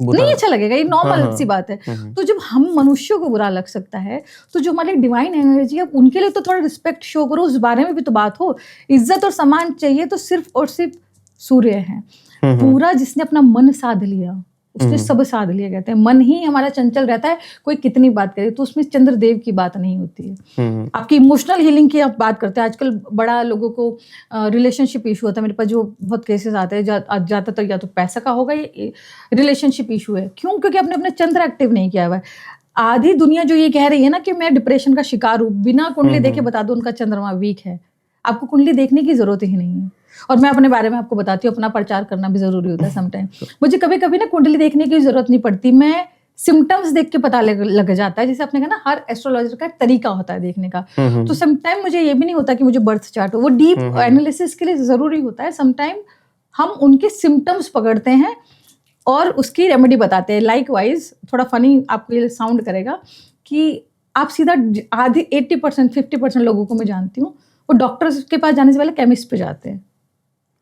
नहीं अच्छा लगेगा। ये नॉर्मल सी बात है। तो जब हम मनुष्यों को बुरा लग सकता है, तो जो हमारी डिवाइन एनर्जी है उनके लिए तो थोड़ा रिस्पेक्ट शो करो, उस बारे में भी तो बात हो। इज्जत और सम्मान चाहिए तो सिर्फ और सिर्फ सूर्य है। पूरा जिसने अपना मन साध लिया, उसने सब साध लिया। कहते हैं मन ही हमारा चंचल रहता है, कोई कितनी बात करे, तो उसमें चंद्रदेव की बात नहीं होती है। आपकी इमोशनल हीलिंग की आप बात करते हैं, आजकल बड़ा लोगों को रिलेशनशिप इशू होता है। मेरे पास जो बहुत केसेस आते हैं, ज्यादातर या तो पैसा का होगा या रिलेशनशिप इशू है। क्यों? क्योंकि आपने अपना चंद्र एक्टिव नहीं किया हुआ है। आधी दुनिया जो ये कह रही है ना कि मैं डिप्रेशन का शिकार हूँ, बिना कुंडली देखे बता दो उनका चंद्रमा वीक है। आपको कुंडली देखने की जरूरत ही नहीं है। और मैं अपने बारे में आपको बताती हूँ, अपना प्रचार करना भी जरूरी होता है समटाइम। मुझे कभी कभी ना कुंडली देखने की जरूरत नहीं पड़ती, मैं सिम्टम्स देख के पता लग जाता है। जैसे आपने कहा ना, हर एस्ट्रोलॉजर का तरीका होता है देखने का। तो समटाइम मुझे ये भी नहीं होता कि मुझे बर्थ चार्ट हो, वो डीप एनालिसिस के लिए जरूरी होता है। समटाइम हम उनके सिम्टम्स पकड़ते हैं और उसकी रेमेडी बताते हैं। लाइकवाइज थोड़ा फनी आपको ये साउंड करेगा कि आप सीधा आधे 80% 50% लोगों को मैं जानती हूँ, वो डॉक्टर्स के पास जाने से पहले केमिस्ट पे जाते हैं।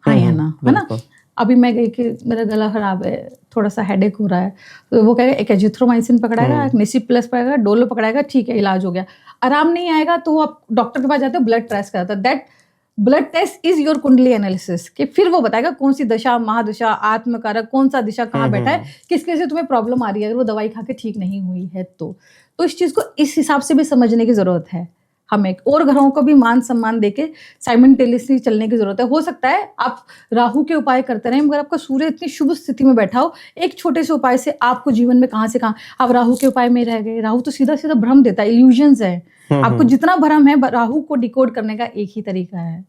हाँ है ना? अभी मैं गई कि मेरा गला खराब है, थोड़ा सा हेडेक हो रहा है, तो वो कहेगा एक एजिथ्रोमाइसिन पकड़ाएगा, एक नेसी प्लस पकड़ाएगा, डोलो पकड़ाएगा, ठीक है इलाज हो गया। आराम नहीं आएगा तो आप डॉक्टर के पास जाते हो, ब्लड टेस्ट कराता है। That blood test is your kundli analysis, कि फिर वो बताएगा कौन सी दशा, महादशा, आत्मकारक, कौन सा दिशा कहाँ बैठा है, किसके से तुम्हें प्रॉब्लम आ रही है। अगर वो दवाई खा के ठीक नहीं हुई है तो इस चीज को इस हिसाब से भी समझने की जरूरत है हमें। और ग्रहों को भी मान सम्मान देके साइमल्टेनियसली चलने की जरूरत है। हो सकता है आप राहु के उपाय करते रहें, मगर आपका सूर्य इतनी शुभ स्थिति में बैठा हो, एक छोटे से उपाय से आपको जीवन में कहाँ से कहाँ आप राहु के उपाय में रह गए। राहु तो सीधा सीधा भ्रम देता है, इल्यूजन्स है। आपको जितना भ्रम है, राहु को डिकोड करने का एक ही तरीका है।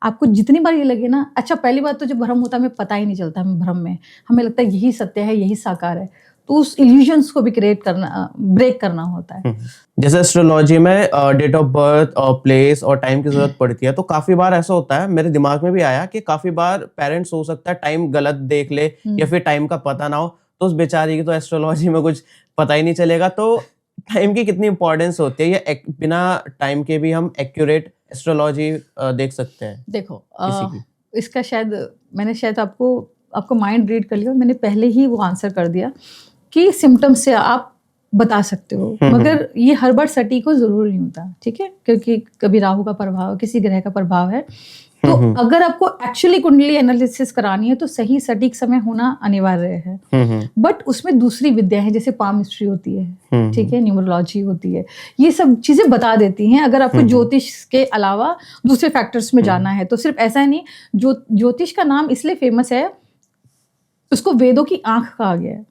आपको जितनी बार ये लगे ना, अच्छा पहली बात तो जब भ्रम होता है हमें पता ही नहीं चलता, हमें भ्रम में हमें लगता है यही सत्य है, यही साकार है। तो उस इल्यूजन्स को भी ब्रेक करना होता है। जैसे एस्ट्रोलॉजी में डेट ऑफ बर्थ और प्लेस और टाइम की जरूरत पड़ती है, तो काफी बार ऐसा होता है, मेरे दिमाग में भी आया कि काफी बार पेरेंट्स हो सकता है टाइम गलत देख ले या फिर टाइम का पता ना हो, तो उस बेचारी की तो एस्ट्रोलॉजी में कुछ पता ही नहीं चलेगा। तो टाइम की कितनी इंपॉर्टेंस होती है, या बिना टाइम के भी हम एक्यूरेट एस्ट्रोलॉजी देख सकते हैं? देखो इसका मैंने शायद आपको माइंड रीड कर लिया, मैंने पहले ही वो आंसर कर दिया कि सिम्टम्स से आप बता सकते हो, मगर ये हर बार सटीक को जरूर नहीं होता, ठीक है? क्योंकि कभी राहु का प्रभाव, किसी ग्रह का प्रभाव है। तो अगर आपको एक्चुअली कुंडली एनालिसिस करानी है तो सही सटीक समय होना अनिवार्य है। बट उसमें दूसरी विद्या है, जैसे पामिस्ट्री होती है, ठीक है, न्यूमरोलॉजी होती है, ये सब चीजें बता देती हैं। अगर आपको ज्योतिष के अलावा दूसरे फैक्टर्स में जाना है तो सिर्फ ऐसा नहीं। ज्योतिष का नाम इसलिए फेमस है, उसको वेदों की आंख कहा गया है।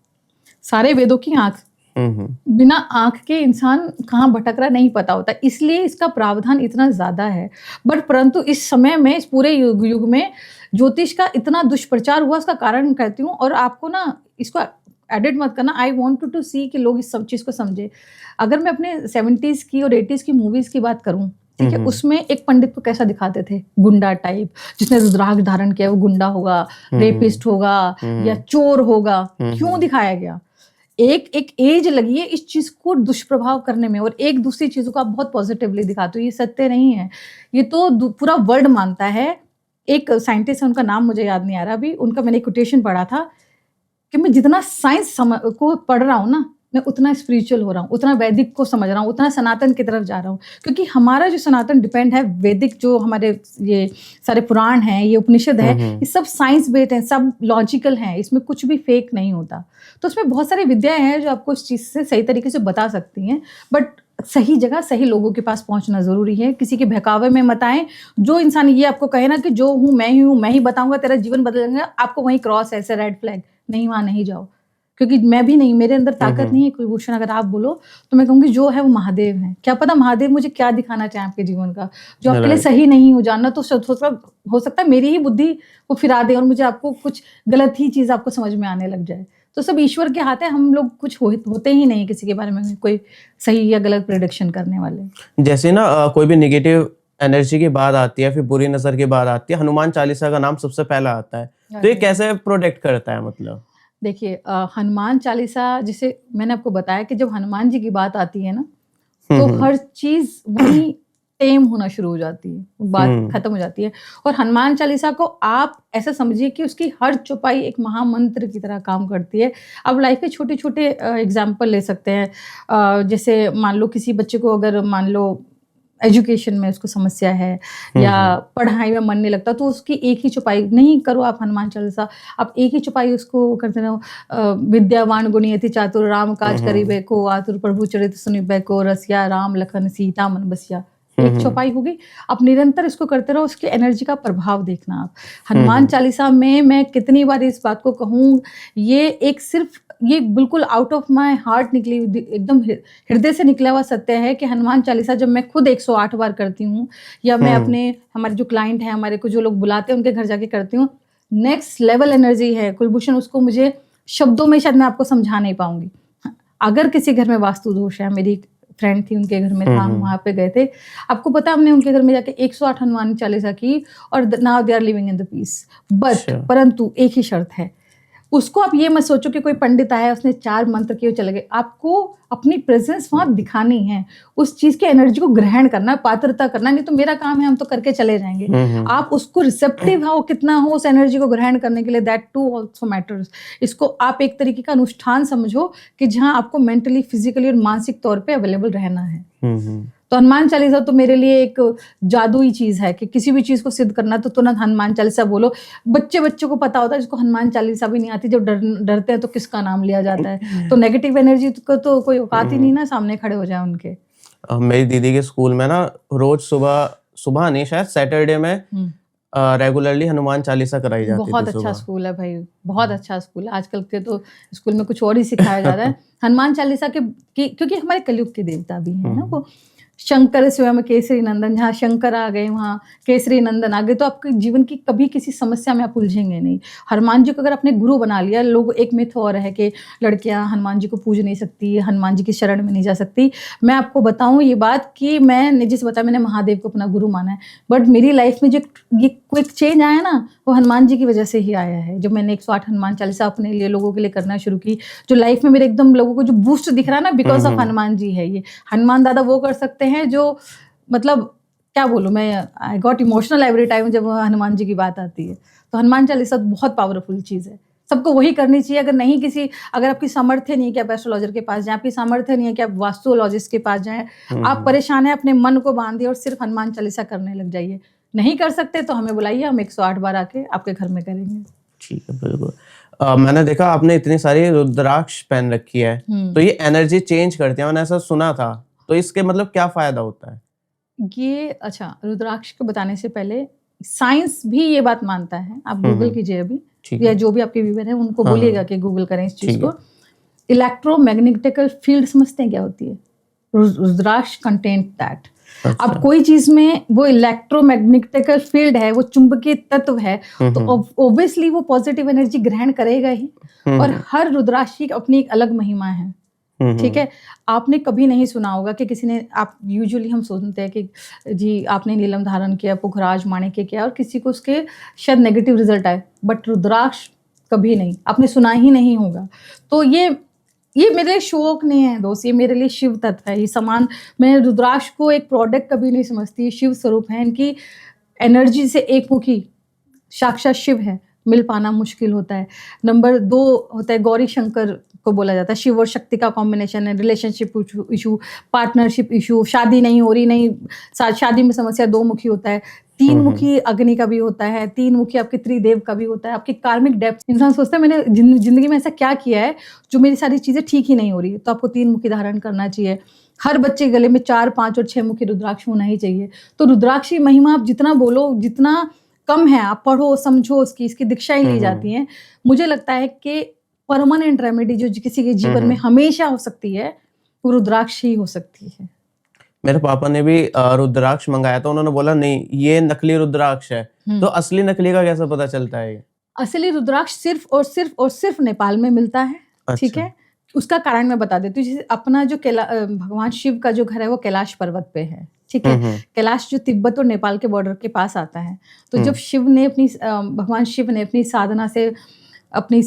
सारे वेदों की आंख, बिना आंख के इंसान कहाँ भटक रहा नहीं पता होता, इसलिए इसका प्रावधान इतना ज्यादा है। बट परंतु इस समय में, इस पूरे युग में ज्योतिष का इतना दुष्प्रचार हुआ, उसका कारण कहती हूँ। और आपको ना इसको एडिट मत करना, आई वॉन्ट टू सी कि लोग इस सब चीज़ को समझे। अगर मैं अपने 70s की और 80s की मूवीज़ की बात करूँ, ठीक है, उसमें एक पंडित को कैसा दिखाते थे, गुंडा टाइप, जिसने रुद्राक्ष धारण किया वो गुंडा होगा, रेपिस्ट होगा या चोर होगा। क्यों दिखाया गया? एक एज लगी है इस चीज को दुष्प्रभाव करने में, और एक दूसरी चीजों को आप बहुत पॉजिटिवली दिखाते हो, ये सत्य नहीं है। ये तो पूरा वर्ल्ड मानता है। एक साइंटिस्ट है, उनका नाम मुझे याद नहीं आ रहा अभी, उनका मैंने कोटेशन पढ़ा था कि मैं जितना साइंस को पढ़ रहा हूँ ना, मैं उतना स्पिरिचुअल हो रहा हूँ, उतना वैदिक को समझ रहा हूँ, उतना सनातन की तरफ जा रहा हूँ। क्योंकि हमारा जो सनातन डिपेंड है वैदिक, जो हमारे ये सारे पुराण हैं, ये उपनिषद है, ये सब साइंस बेस्ड हैं, सब लॉजिकल हैं, इसमें कुछ भी फेक नहीं होता। तो उसमें बहुत सारी विद्याएं हैं जो आपको इस चीज़ से सही तरीके से बता सकती हैं, बट सही जगह सही लोगों के पास पहुंचना जरूरी है। किसी के बहकावे में मत आए। जो इंसान ये आपको कहे ना कि जो हूँ, मैं ही बताऊंगा तेरा जीवन बदलेगा, आपको वहीं क्रॉस है, ऐसे रेड फ्लैग, नहीं, वहां नहीं जाओ। क्योंकि मैं भी नहीं, मेरे अंदर ताकत नहीं है कुलभूषण। अगर आप बोलो तो मैं कहूंगी जो है वो महादेव है। क्या पता महादेव मुझे क्या दिखाना चाहे आपके जीवन का, जो आपके लिए सही नहीं हो जानना। तो हो सकता है मेरी ही बुद्धि को फिरा दे और मुझे आपको कुछ गलत ही चीज आपको समझ में आने लग जाए। तो सब ईश्वर के हाथ है, हम लोग कुछ होते ही नहीं किसी के बारे में कोई सही या गलत प्रेडिक्शन करने वाले। जैसे ना कोई भी नेगेटिव एनर्जी की बात आती है, फिर बुरी नजर की बात आती है, हनुमान चालीसा का नाम सबसे पहला आता है। तो ये कैसे प्रोटेक्ट करता है? मतलब देखिए, हनुमान चालीसा, जिसे मैंने आपको बताया कि जब हनुमान जी की बात आती है ना, तो हर चीज वहीं टेम होना शुरू हो जाती है, बात खत्म हो जाती है। और हनुमान चालीसा को आप ऐसा समझिए कि उसकी हर चौपाई एक महामंत्र की तरह काम करती है। अब लाइफ के छोटे छोटे एग्जाम्पल ले सकते हैं। जैसे मान लो किसी बच्चे को, अगर मान लो एजुकेशन में उसको समस्या है या पढ़ाई में मन नहीं लगता, तो उसकी एक ही चौपाई, नहीं करो आप हनुमान चालीसा, आप एक ही चौपाई उसको करते रहो। विद्यावान गुणियति चातुर, राम काज करिबे को आतुर, प्रभु चरित सुनिबे को रसिया, राम लखन सीता मन बसिया। एक चौपाई होगी। आप निरंतर इसको करते रहो, उसकी एनर्जी का प्रभाव देखना आप। हनुमान चालीसा में मैं कितनी बार इस बात को कहूँ, ये बिल्कुल आउट ऑफ माय हार्ट निकली, एकदम हृदय से निकला हुआ सत्य है कि हनुमान चालीसा जब मैं खुद 108 बार करती हूँ, या मैं अपने, हमारे जो क्लाइंट हैं, हमारे को जो लोग बुलाते हैं, उनके घर जाके करती हूँ, नेक्स्ट लेवल एनर्जी है कुलभूषण। उसको मुझे शब्दों में शायद मैं आपको समझा नहीं पाऊंगी। अगर किसी घर में वास्तु दोष है, मेरी फ्रेंड थी, उनके घर में था, हम वहां पे गए थे, आपको पता, हमने उनके घर में जाके 108 हनुमान चालीसा की, और now they are living in the peace. But परंतु एक ही शर्त है, उसको आप ये मत सोचो कि कोई पंडित आया, उसने 4 मंत्र किए, चले गए। आपको अपनी प्रेजेंस वहां दिखानी है, उस चीज की एनर्जी को ग्रहण करना है, पात्रता करना। नहीं तो मेरा काम है, हम तो करके चले जाएंगे। आप उसको रिसेप्टिव हो कितना हो उस एनर्जी को ग्रहण करने के लिए, दैट टू ऑल्सो मैटर्स। इसको आप एक तरीके का अनुष्ठान समझो कि जहां आपको मेंटली, फिजिकली और मानसिक तौर पे अवेलेबल रहना है। तो हनुमान चालीसा तो मेरे लिए एक जादुई चीज है कि किसी भी चीज को सिद्ध करना तो तुरंत हनुमान चालीसा बोलो। बच्चों को पता होता है, जिसको हनुमान चालीसा भी नहीं आती, जब डरते हैं तो किसका नाम लिया जाता है। तो नेगेटिव एनर्जी को तो कोई औकात ही नहीं ना, सामने खड़े हो जाए उनके। मेरी दीदी के स्कूल में ना रोज सुबह नहीं, शायद सैटरडे में रेगुलरली हनुमान चालीसा कराई जाती थी। बहुत अच्छा स्कूल है भाई, बहुत अच्छा स्कूल है। आजकल के तो स्कूल में कुछ और ही सिखाया जा रहा है। हनुमान चालीसा के क्योंकि हमारे कलयुग के देवता भी हैं ना वो। शंकर स्वयं केसरी नंदन, जहाँ शंकर आ गए वहाँ केसरी नंदन आ गए। तो आपके जीवन की कभी किसी समस्या में आप उलझेंगे नहीं। हनुमान जी को अगर अपने गुरु बना लिया, लोग, एक मिथ और है कि लड़कियां हनुमान जी को पूज नहीं सकती, हनुमान जी की शरण में नहीं जा सकती। मैं आपको बताऊं ये बात कि मैंने जिस बताया, मैंने महादेव को अपना गुरु माना है, बट मेरी लाइफ में जो ये क्विक चेंज आया ना, वो हनुमान जी की वजह से ही आया है। जब मैंने 108 हनुमान चालीसा अपने लिए, लोगों के लिए करना शुरू की, जो लाइफ में मेरे एकदम लोगों को जो बूस्ट दिख रहा है ना, बिकॉज ऑफ हनुमान जी है। ये हनुमान दादा वो कर सकते हैं जो, मतलब क्या बोलूं मैं, I got emotional every time जब हनुमान जी की बात आती है। तो हनुमान चालीसा बहुत पावरफुल चीज़ है, सबको वही करनी चाहिए। अगर आपकी सामर्थ्य नहीं है कि आप एस्ट्रोलॉजर के पास जाएं, आपकी सामर्थ्य नहीं है कि आप वास्तुलॉजिस्ट के पास जाएं, आप परेशान हैं, अपने मन को बांधिए और सिर्फ हनुमान चालीसा करने लग जाइए। नहीं कर सकते तो हमें बुलाइए, हम 108 बार आके आपके घर में करेंगे। ठीक है, बिल्कुल। मैंने देखा आपने इतनी सारी रुद्राक्ष पहन रखी है, तो ये एनर्जी चेंज करती है, मैंने ऐसा सुना था। तो इसके मतलब क्या फायदा होता है? ये अच्छा, रुद्राक्ष को बताने से पहले साइंस भी ये बात मानता है, आप गूगल कीजिए अभी, या जो भी आपके व्यूअर हैं उनको बोलिएगा कि गूगल करें इस चीज को। इलेक्ट्रोमैग्नेटिकल फील्ड समझते हैं क्या होती है? रुद्राक्ष कंटेंट दैट। अब कोई चीज में वो इलेक्ट्रोमैग्नेटिकल फील्ड है, वो चुंबकीय तत्व है, तो ऑब्वियसली वो पॉजिटिव एनर्जी ग्रहण करेगा ही। और हर रुद्राक्ष की अपनी एक अलग महिमा है, ठीक है। आपने कभी नहीं सुना होगा कि किसी ने, आप यूजुअली हम सुनते हैं कि जी आपने नीलम धारण किया, पुखराज, माणिक्य किया, और किसी को उसके शायद नेगेटिव रिजल्ट आए, बट रुद्राक्ष कभी नहीं, आपने सुना ही नहीं होगा। तो ये मेरे लिए शौक नहीं है दोस्त, ये मेरे लिए शिव तत्व है। ये समान, मैं रुद्राक्ष को एक प्रोडक्ट कभी नहीं समझती, शिव स्वरूप है। इनकी एनर्जी से एक मुखी साक्षात शिव है, मिल पाना मुश्किल होता है। नंबर 2 होता है गौरी शंकर को बोला जाता है, शिव और शक्ति का कॉम्बिनेशन है। रिलेशनशिप इशू, पार्टनरशिप इशू, शादी नहीं हो रही, नहीं शादी में समस्या 2 मुखी होता है, 3 मुखी अग्नि का भी होता है, 3 मुखी आपके त्रिदेव का भी होता है। आपकी कार्मिक डेप्थ, इंसान सोचता है मैंने जिंदगी में ऐसा क्या किया है जो मेरी सारी चीजें ठीक ही नहीं हो रही, तो आपको 3 मुखी धारण करना चाहिए। हर बच्चे गले में 4, 5 और 6 मुखी रुद्राक्ष होना ही चाहिए। तो रुद्राक्ष की महिमा आप जितना बोलो, जितना कम है, आप पढ़ो समझो, इसकी दीक्षाएं ली जाती हैं। मुझे लगता है कि परमानेंट रेमेडी जो किसी के जीवन में हमेशा हो सकती है, वो रुद्राक्ष ही हो सकती है। मेरे पापा ने भी रुद्राक्ष मंगाया था, उन्होंने बोला नहीं ये नकली रुद्राक्ष है। तो असली नकली का कैसे पता चलता है? असली रुद्राक्ष सिर्फ और सिर्फ नेपाल में मिलता है। अच्छा। ठीक है, उसका कारण मैं बता देती हूँ। जैसे अपना जो भगवान शिव का जो घर है वो कैलाश पर्वत पे है, ठीक है। कैलाश जो तिब्बत और नेपाल के बॉर्डर के पास आता है। तो जब शिव ने भगवान शिव ने अपनी साधना से, अपनी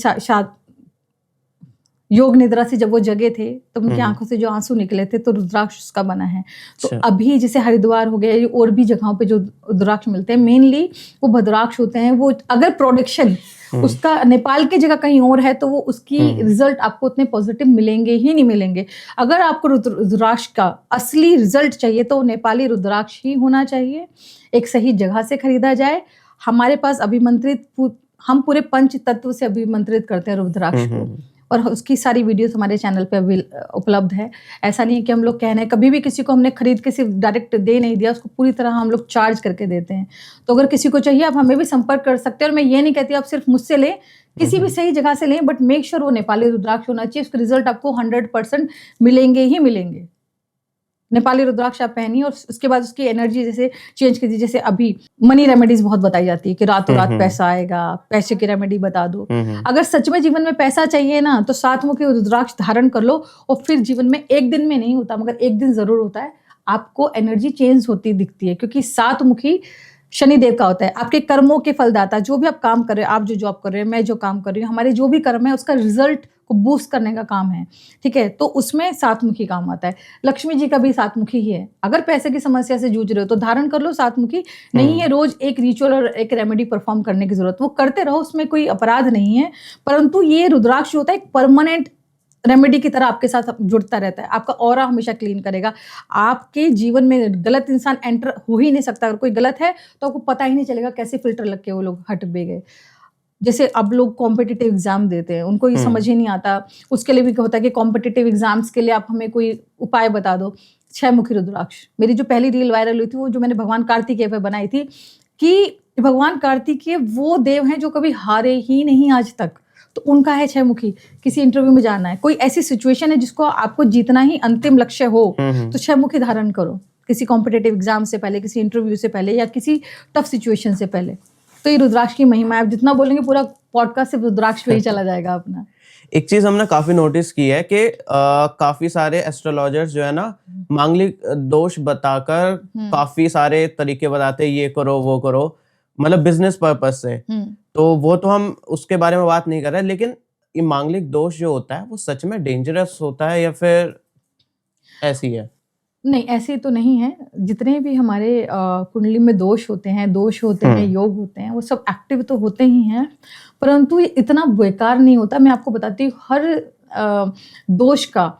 योग निद्रा से जब वो जगे थे, तो उनकी आंखों से जो आंसू निकले थे, तो रुद्राक्ष उसका बना है। तो अभी जैसे हरिद्वार हो गया, और भी जगहों पे जो रुद्राक्ष मिलते हैं, मेनली वो भद्राक्ष होते हैं। वो अगर प्रोडक्शन उसका नेपाल की जगह कहीं और है, तो वो उसकी रिजल्ट आपको उतने पॉजिटिव मिलेंगे ही नहीं मिलेंगे। अगर आपको रुद्राक्ष का असली रिजल्ट चाहिए, तो नेपाली रुद्राक्ष ही होना चाहिए, एक सही जगह से खरीदा जाए। हमारे पास हम पूरे पंच तत्व से अभिमंत्रित करते हैं रुद्राक्ष को, और उसकी सारी वीडियोस हमारे चैनल पे उपलब्ध है। ऐसा नहीं है कि हम लोग कह रहे हैं, कभी भी किसी को हमने खरीद के सिर्फ डायरेक्ट दे नहीं दिया, उसको पूरी तरह हम लोग चार्ज करके देते हैं। तो अगर किसी को चाहिए, आप हमें भी संपर्क कर सकते हैं। और मैं ये नहीं कहती आप सिर्फ मुझसे लें, किसी भी सही जगह से लें, बट मेक श्योर वो नेपाली रुद्राक्ष होना चाहिए। उसके रिजल्ट आपको 100% मिलेंगे ही मिलेंगे। नेपाली रुद्राक्ष आप पहनिए, और उसके बाद उसकी एनर्जी जैसे चेंज कीजिए। जैसे अभी मनी रेमेडीज बहुत बताई जाती है कि रातों रात पैसा आएगा, पैसे की रेमेडी बता दो। अगर सच में जीवन में पैसा चाहिए ना, तो 7 मुखी रुद्राक्ष धारण कर लो, और फिर जीवन में एक दिन में नहीं होता, मगर एक दिन जरूर होता है, आपको एनर्जी चेंज होती दिखती है। क्योंकि 7 मुखी शनिदेव का होता है, आपके कर्मों के फलदाता। जो भी आप काम कर रहे हो, आप जो जॉब कर रहे हो, मैं जो काम कर रही हूँ, हमारे जो भी कर्म है, उसका रिजल्ट को बूस्ट करने का काम है, ठीक है। तो उसमें 7 मुखी काम आता है। लक्ष्मी जी का भी 7 मुखी ही है। अगर पैसे की समस्या से जूझ रहे हो, तो धारण कर लो 7 मुखी। नहीं है रोज एक रिचुअल और एक रेमेडी परफॉर्म करने की जरूरत, वो करते रहो, उसमें कोई अपराध नहीं है। परंतु ये रुद्राक्ष होता है एक परमानेंट रेमेडी की तरह आपके साथ जुड़ता रहता है। आपका ऑरा हमेशा क्लीन करेगा। आपके जीवन में गलत इंसान एंटर हो ही नहीं सकता। अगर कोई गलत है, तो आपको पता ही नहीं चलेगा कैसे फिल्टर लग के वो लोग हट भी गए। जैसे अब लोग कॉम्पिटिटिव एग्जाम देते हैं, उनको ये समझ ही नहीं आता। उसके लिए भी क्या होता है कि कॉम्पिटिटिव एग्जाम्स के लिए आप हमें कोई उपाय बता दो। 6 मुखी रुद्राक्ष, मेरी जो पहली रील वायरल हुई थी, वो जो मैंने भगवान कार्तिकेय पे बनाई थी, कि भगवान कार्तिकेय वो देव हैं जो कभी हारे ही नहीं आज तक। तो उनका है 6 मुखी। किसी इंटरव्यू में जाना है, कोई ऐसी सिचुएशन है जिसको आपको जीतना ही अंतिम लक्ष्य हो, तो 6 मुखी धारण करो, किसी कॉम्पिटिटिव एग्जाम से पहले, किसी इंटरव्यू से पहले, या किसी टफ सिचुएशन से पहले। तो ये रुद्राक्ष की महिमा है। आप जितना बोलेंगे, पूरा पॉडकास्ट सिर्फ रुद्राक्ष पे ही चला जाएगा अपना। एक चीज हमने काफी नोटिस की है कि काफी सारे एस्ट्रोलॉजर्स जो है ना, मांगलिक दोष बताकर काफी सारे तरीके बताते हैं, ये करो वो करो, मतलब बिजनेस पर्पस से। तो वो तो हम उसके बारे में बात नहीं कर रहे, लेकिन ये मांगलिक दोष जो होता है, वो सच में डेंजरस होता है या फिर ऐसी है? नहीं, ऐसे तो नहीं है। जितने भी हमारे कुंडली में दोष होते हैं, योग होते हैं, वो सब एक्टिव तो होते ही हैं, परंतु ये इतना बेकार नहीं होता। मैं आपको बताती हूँ, हर दोष का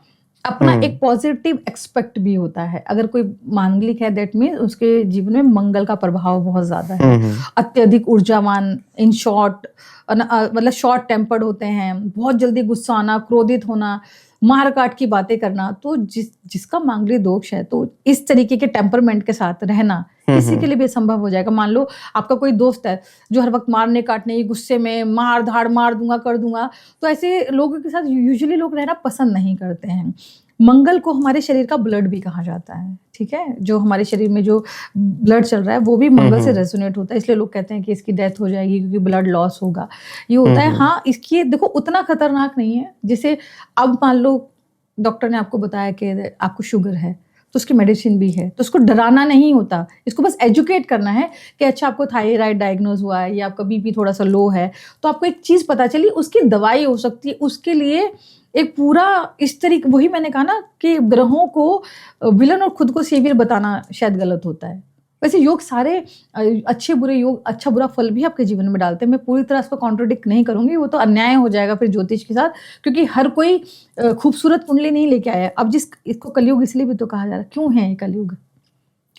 अपना एक पॉजिटिव एक्सपेक्ट भी होता है। अगर कोई मांगलिक है, दैट मीन्स उसके जीवन में मंगल का प्रभाव बहुत ज्यादा है। अत्यधिक ऊर्जावान, इन शॉर्ट, मतलब शॉर्ट टेम्पर्ड होते हैं, बहुत जल्दी गुस्सा आना, क्रोधित होना, मार काट की बातें करना। तो जिसका मांगलिक दोष है, तो इस तरीके के टेम्परमेंट के साथ रहना किसी के लिए भी संभव हो जाएगा। मान लो आपका कोई दोस्त है जो हर वक्त मारने काटने, गुस्से में मार दूंगा, कर दूंगा, तो ऐसे लोगों के साथ यूजुअली लोग रहना पसंद नहीं करते हैं। मंगल को हमारे शरीर का ब्लड भी कहा जाता है, ठीक है। जो हमारे शरीर में जो ब्लड चल रहा है वो भी मंगल से रेजोनेट होता है, इसलिए लोग कहते हैं कि इसकी डेथ हो जाएगी क्योंकि ब्लड लॉस होगा, ये होता है। हाँ, इसकी देखो उतना खतरनाक नहीं है। जैसे अब मान लो डॉक्टर ने आपको बताया कि आपको शुगर है, तो उसकी मेडिसिन भी है, तो उसको डराना नहीं होता, इसको बस एजुकेट करना है कि अच्छा आपको थायराइड डायग्नोज हुआ है या आपका बीपी थोड़ा सा लो है, तो आपको एक चीज़ पता चली, उसकी दवाई हो सकती है। उसके लिए एक पूरा इस तरीके, वही मैंने कहा ना कि ग्रहों को विलन और खुद को सेवियर बताना शायद गलत होता है। वैसे योग सारे अच्छे बुरे योग, अच्छा बुरा फल भी आपके जीवन में डालते हैं। मैं पूरी तरह इसको कॉन्ट्रोडिक्ट नहीं करूंगी, वो तो अन्याय हो जाएगा फिर ज्योतिष के साथ, क्योंकि हर कोई खूबसूरत कुंडली नहीं लेके आया। अब इसको कलयुग इसलिए भी तो कहा जा रहा है। क्यों है ये कलयुग?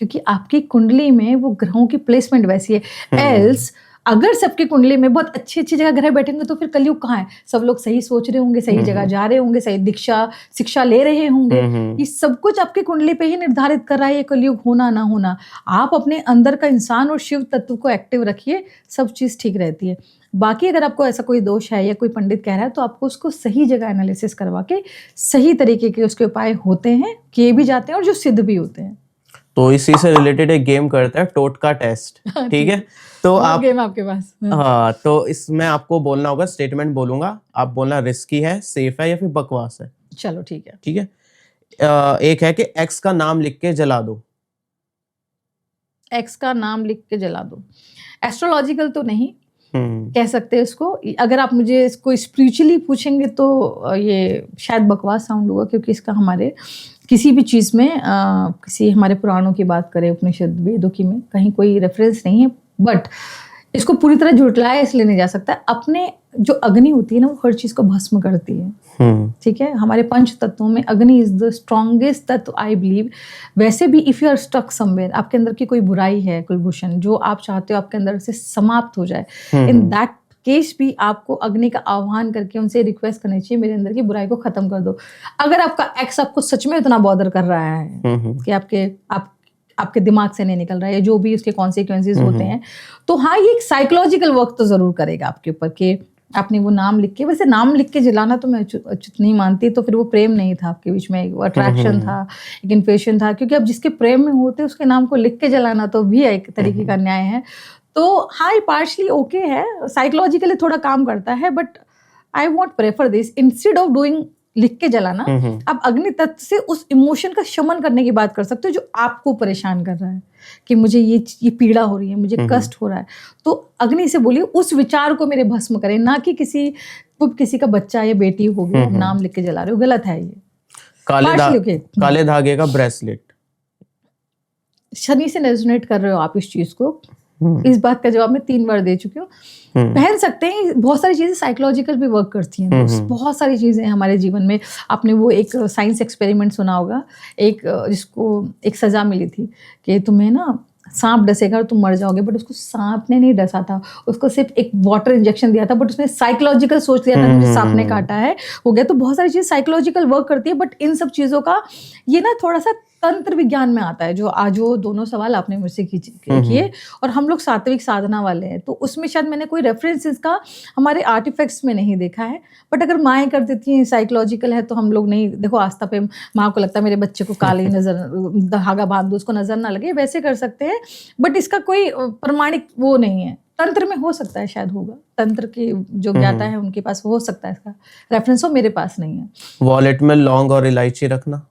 क्योंकि आपकी कुंडली में वो ग्रहों की प्लेसमेंट वैसी है। एल्स अगर सबकी कुंडली में बहुत अच्छी अच्छी जगह ग्रह बैठेंगे तो फिर कलयुग कहाँ है? सब लोग सही सोच रहे होंगे, सही जगह जा रहे होंगे, सही दीक्षा शिक्षा ले रहे होंगे। ये सब कुछ आपकी कुंडली पे ही निर्धारित कर रहा है ये कलयुग होना ना होना। आप अपने अंदर का इंसान और शिव तत्व को एक्टिव रखिए, सब चीज़ ठीक रहती है। बाकी अगर आपको ऐसा कोई दोष है या कोई पंडित कह रहा है तो आपको उसको सही जगह एनालिसिस करवा के सही तरीके के उसके उपाय होते हैं, किए भी जाते हैं और जो सिद्ध भी होते हैं। तो इसी से रिलेटेड एक गेम करते हैं, टोटका टेस्ट, ठीक है? तो आप गेम आपके पास। हाँ, तो इसमें आपको बोलना होगा, स्टेटमेंट बोलूंगा, आप बोलना रिस्की है, सेफ है या फिर बकवास है। चलो ठीक है। ठीक है। एक है कि एक्स का नाम लिख के जला दो। एक्स का नाम लिख के जला दो। एस्ट्रोलॉजिकल तो नहीं कह सकते इसको। अगर आप मुझे इसको स्पिरिचुअली पूछेंगे तो ये शायद बकवास साउंड होगा, क्योंकि इसका हमारे किसी भी चीज़ में किसी हमारे पुराणों की बात करें, उपनिषद वेदों की में कहीं कोई रेफरेंस नहीं है। बट इसको पूरी तरह झुटलाया इसलिए नहीं जा सकता। अपने जो अग्नि होती है ना, वो हर चीज़ को भस्म करती है, ठीक है। हमारे पंच तत्वों में अग्नि इज द स्ट्रॉन्गेस्ट तत्व, आई बिलीव। वैसे भी if you are stuck somewhere, आपके अंदर की कोई बुराई है कुलभूषण, जो आप चाहते हो आपके अंदर से समाप्त हो जाए, इन दैट केस भी आपको अग्नि का आह्वान करके उनसे रिक्वेस्ट करनी चाहिए, मेरे अंदर की बुराई को खत्म कर दो। अगर आपका एक्स आपको सच में इतना बॉदर कर रहा है कि आपके दिमाग से नहीं निकल रहा है, जो भी उसके कॉन्सिक्वेंसेस होते हैं, तो हाँ, ये एक साइकोलॉजिकल वर्क तो जरूर करेगा आपके ऊपर कि आपने वो नाम लिख के, वैसे नाम लिख के जलाना तो मैं उचित नहीं मानती। तो फिर वो प्रेम नहीं था आपके बीच में, एक अट्रैक्शन था, एक इन्फेशन था। क्योंकि अब जिसके प्रेम में होते उसके नाम को लिख के जलाना तो भी एक तरीके का न्याय है। तो हाँ, ये पार्शली ओके है, साइकोलॉजिकली थोड़ा काम करता है, but I want prefer this instead of doing लिख के जलाना। आप अग्नि तत्व से उस इमोशन का शमन करने की बात कर सकते हो जो आपको परेशान कर रहा है, कि मुझे ये पीड़ा हो रही है, मुझे कष्ट हो रहा है। तो अग्नि से बोलिए उस विचार को मेरे भस्म करें, ना कि किसी का बच्चा या बेटी हो गया नाम लिख के जला रहे हो, गलत है ये। काले धागे का ब्रेसलेट। शनि से रेजोनेट कर रहे हो आप इस चीज को। इस बात का जवाब मैं 3 बार दे चुकी हूँ। पहन सकते हैं, बहुत सारी चीजें साइकोलॉजिकल भी वर्क करती हैं दोस्त। बहुत सारी चीजें हमारे जीवन में, आपने वो एक साइंस एक्सपेरिमेंट सुना होगा, एक जिसको एक सजा मिली थी कि तुम्हें ना सांप डसेगा और तुम मर जाओगे, बट उसको सांप ने नहीं डसा था, उसको सिर्फ एक वाटर इंजेक्शन दिया था, बट उसने साइकोलॉजिकल सोच लिया था मुझे सांप ने काटा है, हो गया। तो बहुत सारी चीज़ साइकोलॉजिकल वर्क करती है, बट इन सब चीज़ों का ये ना थोड़ा सा तंत्र विज्ञान में आता है। जो दोनों सवाल आपने मुझसे किए, और हम लोग सात्विक साधना वाले हैं, तो उसमें शायद मैंने कोई रेफरेंस इसका हमारे आर्टिफैक्ट्स में नहीं देखा है। बट अगर माएँ कर देती हैं साइकोलॉजिकल है, तो हम लोग नहीं। देखो आस्था पे माँ को लगता है मेरे बच्चे को काली नजर धागा बांध दो, उसको नजर ना लगे, वैसे कर सकते हैं। बट इसका कोई प्रमाणिक वो नहीं है। तंत्र में हो सकता है, शायद होगा, तंत्र की जो ज्ञाता है उनके पास हो सकता है इसका रेफरेंस हो, मेरे पास नहीं है। वॉलेट में लौंग और इलायची रखना।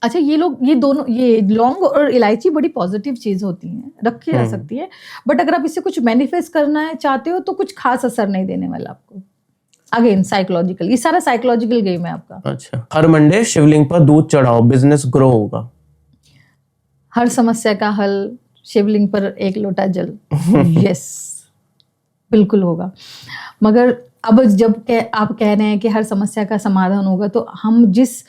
अच्छा, ये दोनों, ये लौंग और इलायची बड़ी पॉजिटिव चीज होती हैं, रखी जा सकती है। बट अगर आप इससे कुछ मैनिफेस्ट करना है चाहते हो तो कुछ खास असर नहीं देने वाला आपको। अगेन साइकोलॉजिकल, ये सारा साइकोलॉजिकल गेम है आपका। अच्छा, हर मंडे शिवलिंग पर दूध चढ़ाओ, बिजनेस ग्रो होगा। हर समस्या का हल शिवलिंग पर 1 लोटा जल। यस, बिल्कुल होगा। मगर अब जब आप कह रहे हैं कि हर समस्या का समाधान होगा, तो हम जिस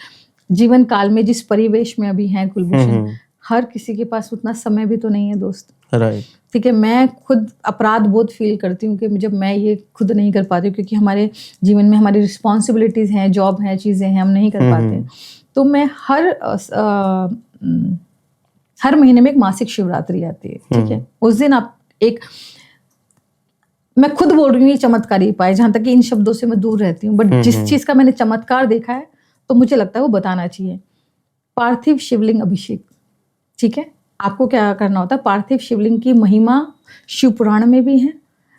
जीवन काल में, जिस परिवेश में अभी हैं कुलभूषण, हर किसी के पास उतना समय भी तो नहीं है दोस्त। राइट, ठीक है। मैं खुद अपराध बोध फील करती हूँ कि जब मैं ये खुद नहीं कर पाती हूँ, क्योंकि हमारे जीवन में हमारी रिस्पॉन्सिबिलिटीज हैं, जॉब है, चीज़ें हैं, हम नहीं कर पाते। तो मैं हर महीने में एक मासिक शिवरात्रि आती है, ठीक है। उस दिन आप मैं खुद बोल रही हूँ ये चमत्कारी उपाय, जहाँ तक कि इन शब्दों से मैं दूर रहती हूँ, बट जिस चीज़ का मैंने चमत्कार देखा है तो मुझे लगता है वो बताना चाहिए। पार्थिव शिवलिंग अभिषेक, ठीक है, आपको क्या करना होता है, पार्थिव शिवलिंग की महिमा शिव पुराण में भी है,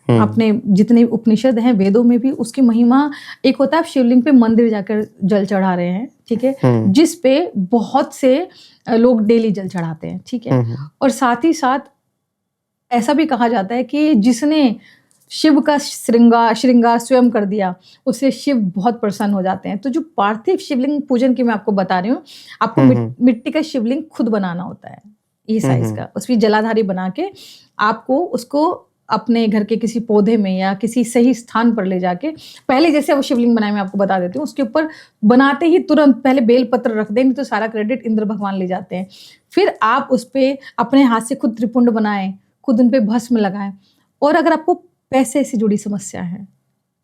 अपने जितने उपनिषद हैं वेदों में भी उसकी महिमा। एक होता है आप शिवलिंग पे मंदिर जाकर जल चढ़ा रहे हैं, ठीक है, जिस पे बहुत से लोग डेली जल चढ़ाते हैं, ठीक है, और साथ ही साथ ऐसा भी कहा जाता है कि जिसने शिव का श्रृंगार स्वयं कर दिया उससे शिव बहुत प्रसन्न हो जाते हैं। तो जो पार्थिव शिवलिंग पूजन की मैं आपको बता रही हूँ, आपको मिट्टी का शिवलिंग खुद बनाना होता है, ये साइज का, उसकी जलाधारी बना के आपको उसको अपने घर के किसी पौधे में या किसी सही स्थान पर ले जाके, पहले जैसे वो शिवलिंग बनाए मैं आपको बता देती हूँ, उसके ऊपर बनाते ही तुरंत पहले बेल पत्र रख देंगे तो सारा क्रेडिट इंद्र भगवान ले जाते हैं। फिर आप उस पे अपने हाथ से खुद त्रिपुंड बनाएं, खुद उन पे भस्म लगाएं। और अगर आपको पैसे से जुड़ी समस्या है,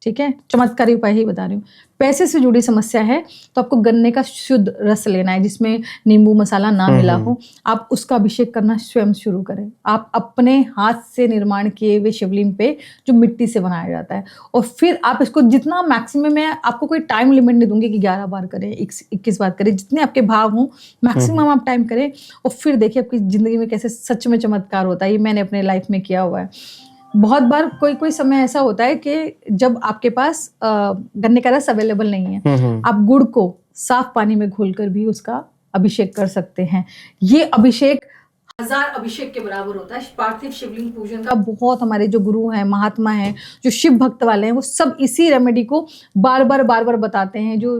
ठीक है, चमत्कारी उपाय ही बता रही हूँ, पैसे से जुड़ी समस्या है तो आपको गन्ने का शुद्ध रस लेना है जिसमें नींबू मसाला ना मिला हो, आप उसका अभिषेक करना स्वयं शुरू करें। आप अपने हाथ से निर्माण किए हुए शिवलिंग पे जो मिट्टी से बनाया जाता है, और फिर आप इसको जितना मैक्सिमम, मैं आपको कोई टाइम लिमिट नहीं दूंगी कि 11 बार करें, 21 बार करें, जितने आपके भाव हों मैक्सिमम आप टाइम करें, और फिर देखिए आपकी जिंदगी में कैसे सच में चमत्कार होता है। ये मैंने अपने लाइफ में किया हुआ है। बहुत बार कोई समय ऐसा होता है कि जब आपके पास गन्ने का रस अवेलेबल नहीं है, आप गुड़ को साफ पानी में घोलकर भी उसका अभिषेक कर सकते हैं। ये अभिषेक 1000 अभिषेक के बराबर होता है। पार्थिव शिवलिंग पूजन का बहुत हमारे जो गुरु हैं, महात्मा हैं, जो शिव भक्त वाले हैं, वो सब इसी रेमेडी को बार बार बताते हैं। जो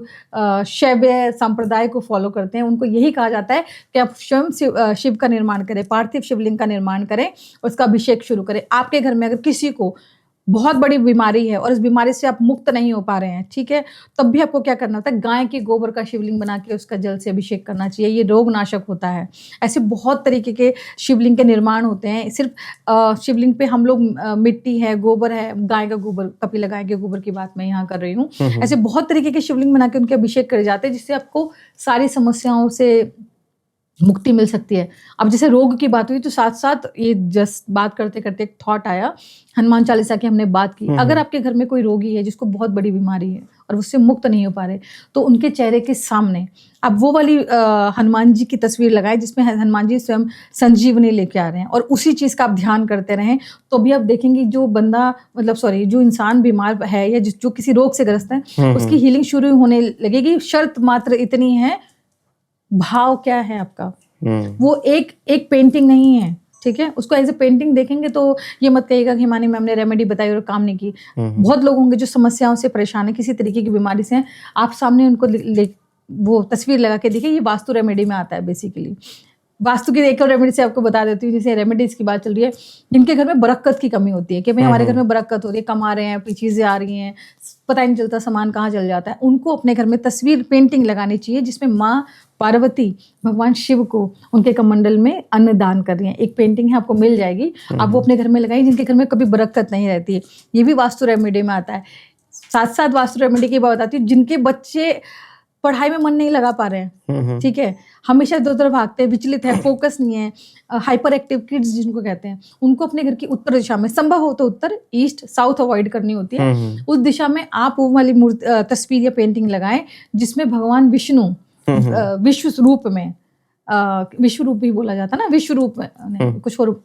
शैव संप्रदाय को फॉलो करते हैं उनको यही कहा जाता है कि आप स्वयं शिव का निर्माण करें, पार्थिव शिवलिंग का निर्माण करें, उसका अभिषेक शुरू करें। आपके घर में अगर किसी को बहुत बड़ी बीमारी है और इस बीमारी से आप मुक्त नहीं हो पा रहे हैं, ठीक है, तब भी आपको क्या करना होता है, गाय के गोबर का शिवलिंग बना के उसका जल से अभिषेक करना चाहिए। ये रोग नाशक होता है। ऐसे बहुत तरीके के शिवलिंग के निर्माण होते हैं। सिर्फ शिवलिंग पे हम लोग मिट्टी है, गोबर है, गाय का गोबर, कपिला गाय के गोबर की बात मैं यहाँ कर रही हूँ, ऐसे बहुत तरीके के शिवलिंग बना के उनके अभिषेक करे जाते हैं, जिससे आपको सारी समस्याओं से मुक्ति मिल सकती है। अब जैसे रोग की बात हुई तो साथ साथ ये जस्ट बात करते करते एक थॉट आया, हनुमान चालीसा की हमने बात की। अगर आपके घर में कोई रोगी है जिसको बहुत बड़ी बीमारी है और उससे मुक्त नहीं हो पा रहे, तो उनके चेहरे के सामने आप वो वाली हनुमान जी की तस्वीर लगाएं जिसमें हनुमान जी स्वयं संजीवनी लेके आ रहे हैं, और उसी चीज का आप ध्यान करते रहें, तो भी आप देखेंगे जो बंदा जो इंसान बीमार है या जो किसी रोग से ग्रस्त है उसकी हीलिंग शुरू होने लगेगी। शर्त मात्र इतनी है, भाव क्या है आपका, वो एक पेंटिंग नहीं है, ठीक है, उसको एज ए पेंटिंग देखेंगे तो ये मत कहिएगा कि हिमानी मैम ने रेमेडी बताई और काम नहीं की। बहुत लोग होंगे जो समस्याओं से परेशान है, किसी तरीके की बीमारी से हैं, आप सामने उनको वो तस्वीर लगा के देखिए। ये वास्तु रेमेडी में आता है बेसिकली। वास्तु की एक और रेमेडी से आपको बता देती हूँ, जैसे रेमेडीज की बात चल रही है, जिनके घर में बरक्कत की कमी होती है कि भाई हमारे घर में बरक्कत हो रही है, कमा रहे हैं, चीजें आ रही हैं, पता ही नहीं चलता सामान कहाँ चल जाता है, उनको अपने घर में तस्वीर पेंटिंग लगानी चाहिए जिसमें माँ पार्वती भगवान शिव को उनके कमंडल में अन्न दान कर रही हैं। एक पेंटिंग है, आपको मिल जाएगी, आप वो अपने घर में लगाइए, जिनके घर में कभी बरक्कत नहीं रहती है। ये भी वास्तु रेमेडी में आता है। साथ साथ वास्तु रेमेडी की बात बताती हूँ, जिनके बच्चे पढ़ाई में मन नहीं लगा पा रहे हैं, ठीक है, हमेशा इधर उधर भागते हैं, विचलित है, फोकस नहीं है, हाइपर एक्टिव किड्स जिनको कहते हैं, उनको अपने घर की उत्तर दिशा में, संभव हो तो उत्तर, ईस्ट, साउथ अवॉइड करनी होती है, उस दिशा में आप वो वाली तस्वीर या पेंटिंग लगाएं जिसमें भगवान विष्णु विश्व रूप में, विश्व रूप भी बोला जाता है ना, विश्व रूप में कुछ और,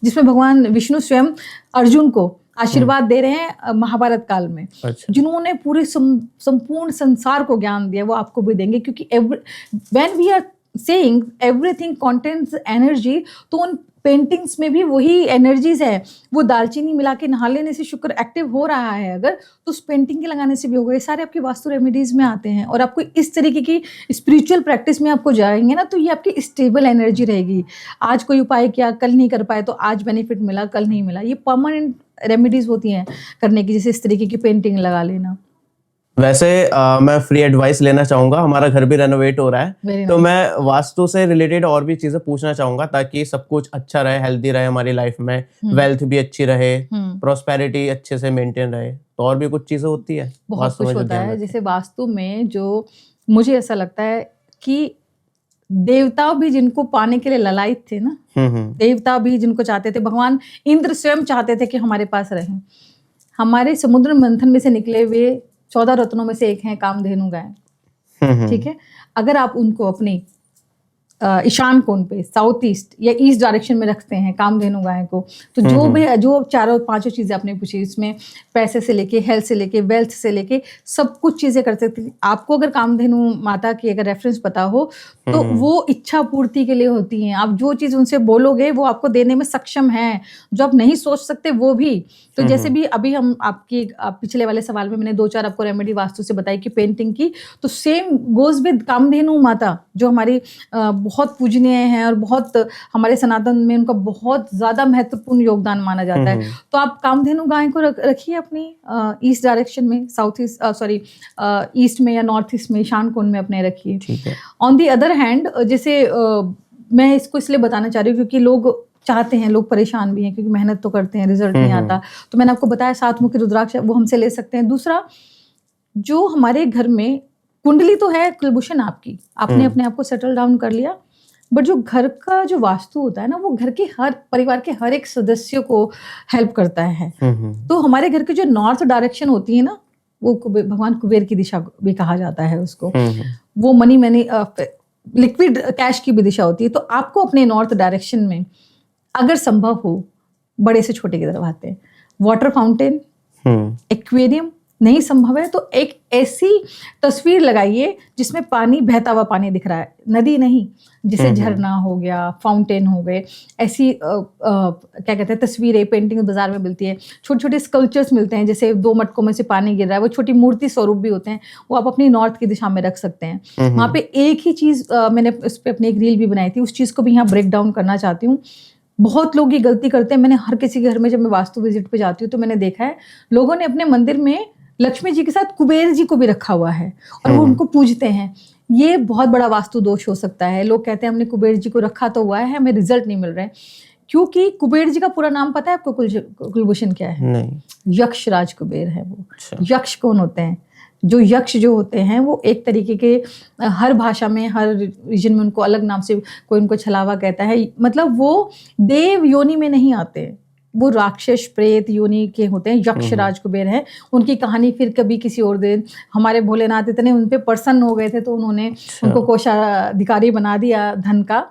जिसमें भगवान विष्णु स्वयं अर्जुन को आशीर्वाद दे रहे हैं महाभारत काल में। अच्छा। जिन्होंने पूरे संपूर्ण संसार को ज्ञान दिया वो आपको भी देंगे, क्योंकि when we are saying everything contains energy, तो उन पेंटिंग्स में भी वही एनर्जीज है। वो दालचीनी मिला के नहा लेने से शुक्र एक्टिव हो रहा है अगर, तो उस पेंटिंग के लगाने से भी होगा। ये सारे आपके वास्तु रेमेडीज में आते हैं, और आपको इस तरीके की स्पिरिचुअल प्रैक्टिस में आपको जाएंगे ना, तो ये आपकी स्टेबल एनर्जी रहेगी। आज कोई उपाय किया, कल नहीं कर पाए, तो आज बेनिफिट मिला, कल नहीं मिला। ये परमानेंट रेमेडीज होती हैं करने की, जैसे इस तरीके की पेंटिंग लगा लेना। वैसे मैं फ्री एडवाइस लेना चाहूंगा, हमारा घर भी रेनोवेट हो रहा है, तो मैं वास्तु से रिलेटेड और भी चीजें पूछना चाहूंगा ताकि सब कुछ अच्छा रहे, हेल्दी रहे हमारी लाइफ में, वेल्थ भी अच्छी रहे, प्रोस्पेरिटी अच्छे से मेंटेन रहे। तो और भी कुछ चीजें होती है, बहुत कुछ होता है। जैसे वास्तु में जो मुझे ऐसा लगता है कि देवता भी जिनको पाने के लिए ललायत थे ना, देवता भी जिनको चाहते थे, भगवान इंद्र स्वयं चाहते थे कि हमारे पास रहें। हमारे समुद्र मंथन में से निकले हुए 14 रत्नों में से एक है कामधेनु गाय, ठीक है। अगर आप उनको अपने ईशान कोण पे, साउथ ईस्ट या ईस्ट डायरेक्शन में रखते हैं कामधेनु गाय को, तो जो चारों पांचों चीजें आपने पूछी, इसमें पैसे से लेके, हेल्थ से लेके, वेल्थ से लेके सब कुछ चीजें कर सकती हैं। आपको अगर कामधेनु माता की अगर रेफरेंस पता हो तो वो इच्छा पूर्ति के लिए होती हैं। आप जो चीज उनसे बोलोगे वो आपको देने में सक्षम है, जो आप नहीं सोच सकते वो भी। तो जैसे भी अभी हम पिछले वाले सवाल में मैंने 2-4 आपको रेमेडी वास्तु से बताई कि पेंटिंग की, तो सेम गोज विद कामधेनु माता, जो हमारी बहुत पूजनीय हैं और बहुत हमारे सनातन में उनका बहुत ज्यादा महत्वपूर्ण योगदान माना जाता है। तो आप कामधेनु गाय को रखिए अपनी ईस्ट डायरेक्शन में, साउथ ईस्ट ईस्ट में या नॉर्थ ईस्ट में, ईशान कोण में अपने रखिए। ऑन दी अदर हैंड, जैसे मैं इसको इसलिए बताना चाह रही हूँ क्योंकि लोग चाहते हैं, लोग परेशान भी हैं क्योंकि मेहनत तो करते हैं, रिजल्ट नहीं आता। तो मैंने आपको बताया 7 मुखी रुद्राक्ष वो हमसे ले सकते हैं। दूसरा, जो हमारे घर में कुंडली तो है कुलभूषण आपकी, आपने अपने आप को सेटल डाउन कर लिया, बट जो घर का जो वास्तु होता है ना, वो घर के हर परिवार के हर एक सदस्य को हेल्प करता है। तो हमारे घर की जो नॉर्थ डायरेक्शन होती है ना, वो भगवान कुबेर की दिशा भी कहा जाता है उसको। वो मनी लिक्विड कैश की भी दिशा होती है। तो आपको अपने नॉर्थ डायरेक्शन में अगर संभव हो, बड़े से छोटे की तरफ आते हैं, वाटर फाउंटेन, एक्वेरियम, नहीं संभव है तो एक ऐसी तस्वीर लगाइए जिसमें पानी, बहता हुआ पानी दिख रहा है, नदी नहीं, जैसे झरना हो गया, फाउंटेन हो गए, ऐसी क्या कहते हैं तस्वीरें, पेंटिंग बाजार में मिलती है, छोटे छोटे स्कल्पचर्स मिलते हैं, जैसे 2 मटकों में से पानी गिर रहा है, वो छोटी मूर्ति स्वरूप भी होते हैं, वो आप अपनी नॉर्थ की दिशा में रख सकते हैं। वहाँ पे एक ही चीज मैंने उस पर अपनी एक रील भी बनाई थी, उस चीज को भी यहाँ ब्रेक डाउन करना चाहती हूँ। बहुत लोग ये गलती करते हैं, मैंने हर किसी के घर में जब मैं वास्तु विजिट पे जाती हूँ तो मैंने देखा है लोगों ने अपने मंदिर में लक्ष्मी जी के साथ कुबेर जी को भी रखा हुआ है और वो उनको पूजते हैं। ये बहुत बड़ा वास्तु दोष हो सकता है। लोग कहते हैं हमने कुबेर जी को रखा तो हुआ है, हमें रिजल्ट नहीं मिल रहा है, क्योंकि कुबेर जी का पूरा नाम पता है आपको? कुलभूषण क्या है? नहीं। यक्ष राज कुबेर है वो। यक्ष कौन होते हैं? जो यक्ष जो होते हैं वो एक तरीके के, हर भाषा में, हर रीजन में उनको अलग नाम से, कोई उनको छलावा कहता है, मतलब वो देव योनि में नहीं आते, वो राक्षस प्रेत योनि के होते हैं। यक्ष राज कुबेर हैं। उनकी कहानी फिर कभी किसी और दिन, हमारे भोलेनाथ इतने उन पे प्रसन्न हो गए थे तो उन्होंने उनको कोषाधिकारी बना दिया धन का।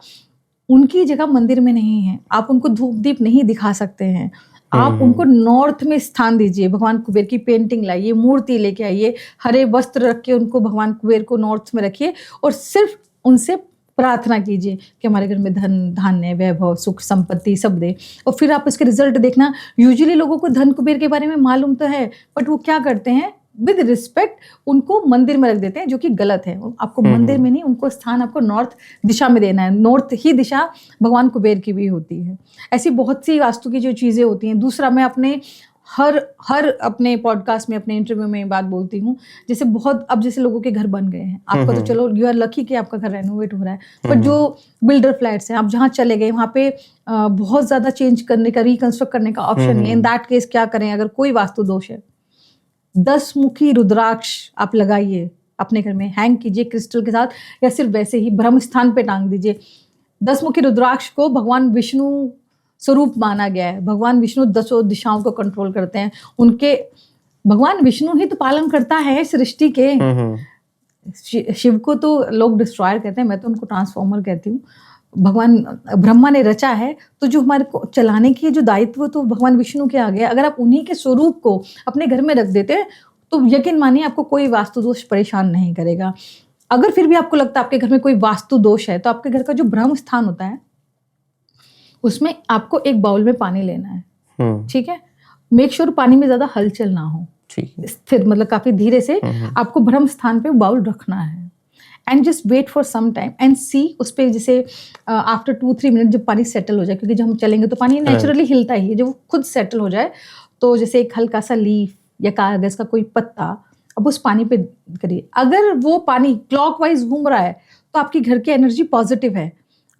उनकी जगह मंदिर में नहीं है, आप उनको धूप दीप नहीं दिखा सकते हैं। आप उनको नॉर्थ में स्थान दीजिए, भगवान कुबेर की पेंटिंग लाइए, मूर्ति लेके आइए, हरे वस्त्र रख के उनको, भगवान कुबेर को नॉर्थ में रखिए और सिर्फ उनसे प्रार्थना कीजिए कि हमारे घर में धन, धान्य, वैभव, सुख, संपत्ति सब दे। और फिर आप इसके रिजल्ट देखना। यूजुअली लोगों को धन कुबेर के बारे में मालूम तो है, बट वो क्या करते हैं, विद रिस्पेक्ट उनको मंदिर में रख देते हैं, जो कि गलत है। आपको मंदिर में नहीं, उनको स्थान आपको नॉर्थ दिशा में देना है। नॉर्थ ही दिशा भगवान कुबेर की भी होती है। ऐसी बहुत सी वास्तु की जो चीजें होती हैं। दूसरा, मैं अपने हर अपने पॉडकास्ट में, अपने इंटरव्यू में बात बोलती हूँ, जैसे बहुत, अब जैसे लोगों के घर बन गए हैं, आपका तो चलो यू आर लकी कि आपका घर रेनोवेट हो रहा है, पर जो बिल्डर फ्लैट्स हैं, आप जहाँ चले गए वहाँ पे बहुत ज्यादा चेंज करने का, रिकंस्ट्रक्ट करने का ऑप्शन नहीं है। इन दैट केस क्या करें? अगर कोई वास्तु दोष है, 10 मुखी रुद्राक्ष आप लगाइए अपने घर में, हैंग कीजिए क्रिस्टल के साथ, या सिर्फ वैसे ही ब्रह्म स्थान पे टांग दीजिए। 10 मुखी रुद्राक्ष को भगवान विष्णु स्वरूप माना गया है। भगवान विष्णु 10 दिशाओं को कंट्रोल करते हैं। उनके, भगवान विष्णु ही तो पालन करता है सृष्टि के। शिव को तो लोग डिस्ट्रॉयर कहते हैं, मैं तो उनको ट्रांसफॉर्मर कहती हूँ। भगवान ब्रह्मा ने रचा है, तो जो हमारे को चलाने की जो दायित्व तो भगवान विष्णु के आ गया। अगर आप उन्हीं के स्वरूप को अपने घर में रख देते हैं तो यकीन मानिए आपको कोई वास्तु दोष परेशान नहीं करेगा। अगर फिर भी आपको लगता है आपके घर में कोई वास्तु दोष है, तो आपके घर का जो ब्रह्म स्थान होता है उसमें आपको एक बाउल में पानी लेना है, ठीक है? मेक श्योर पानी में ज्यादा हलचल ना हो, स्थिर, मतलब काफी धीरे से आपको ब्रह्म स्थान पे बाउल रखना है। And just wait for some time and see, उस पर जैसे आफ्टर 2-3 मिनट जब पानी सेटल हो जाए, क्योंकि जब हम चलेंगे तो पानी नेचुरली हिलता ही है, जब वो खुद सेटल हो जाए तो जैसे एक हल्का सा लीफ या कागज का कोई पत्ता अब उस पानी पे करिए। अगर वो पानी क्लॉकवाइज घूम रहा है तो आपकी घर की एनर्जी पॉजिटिव है,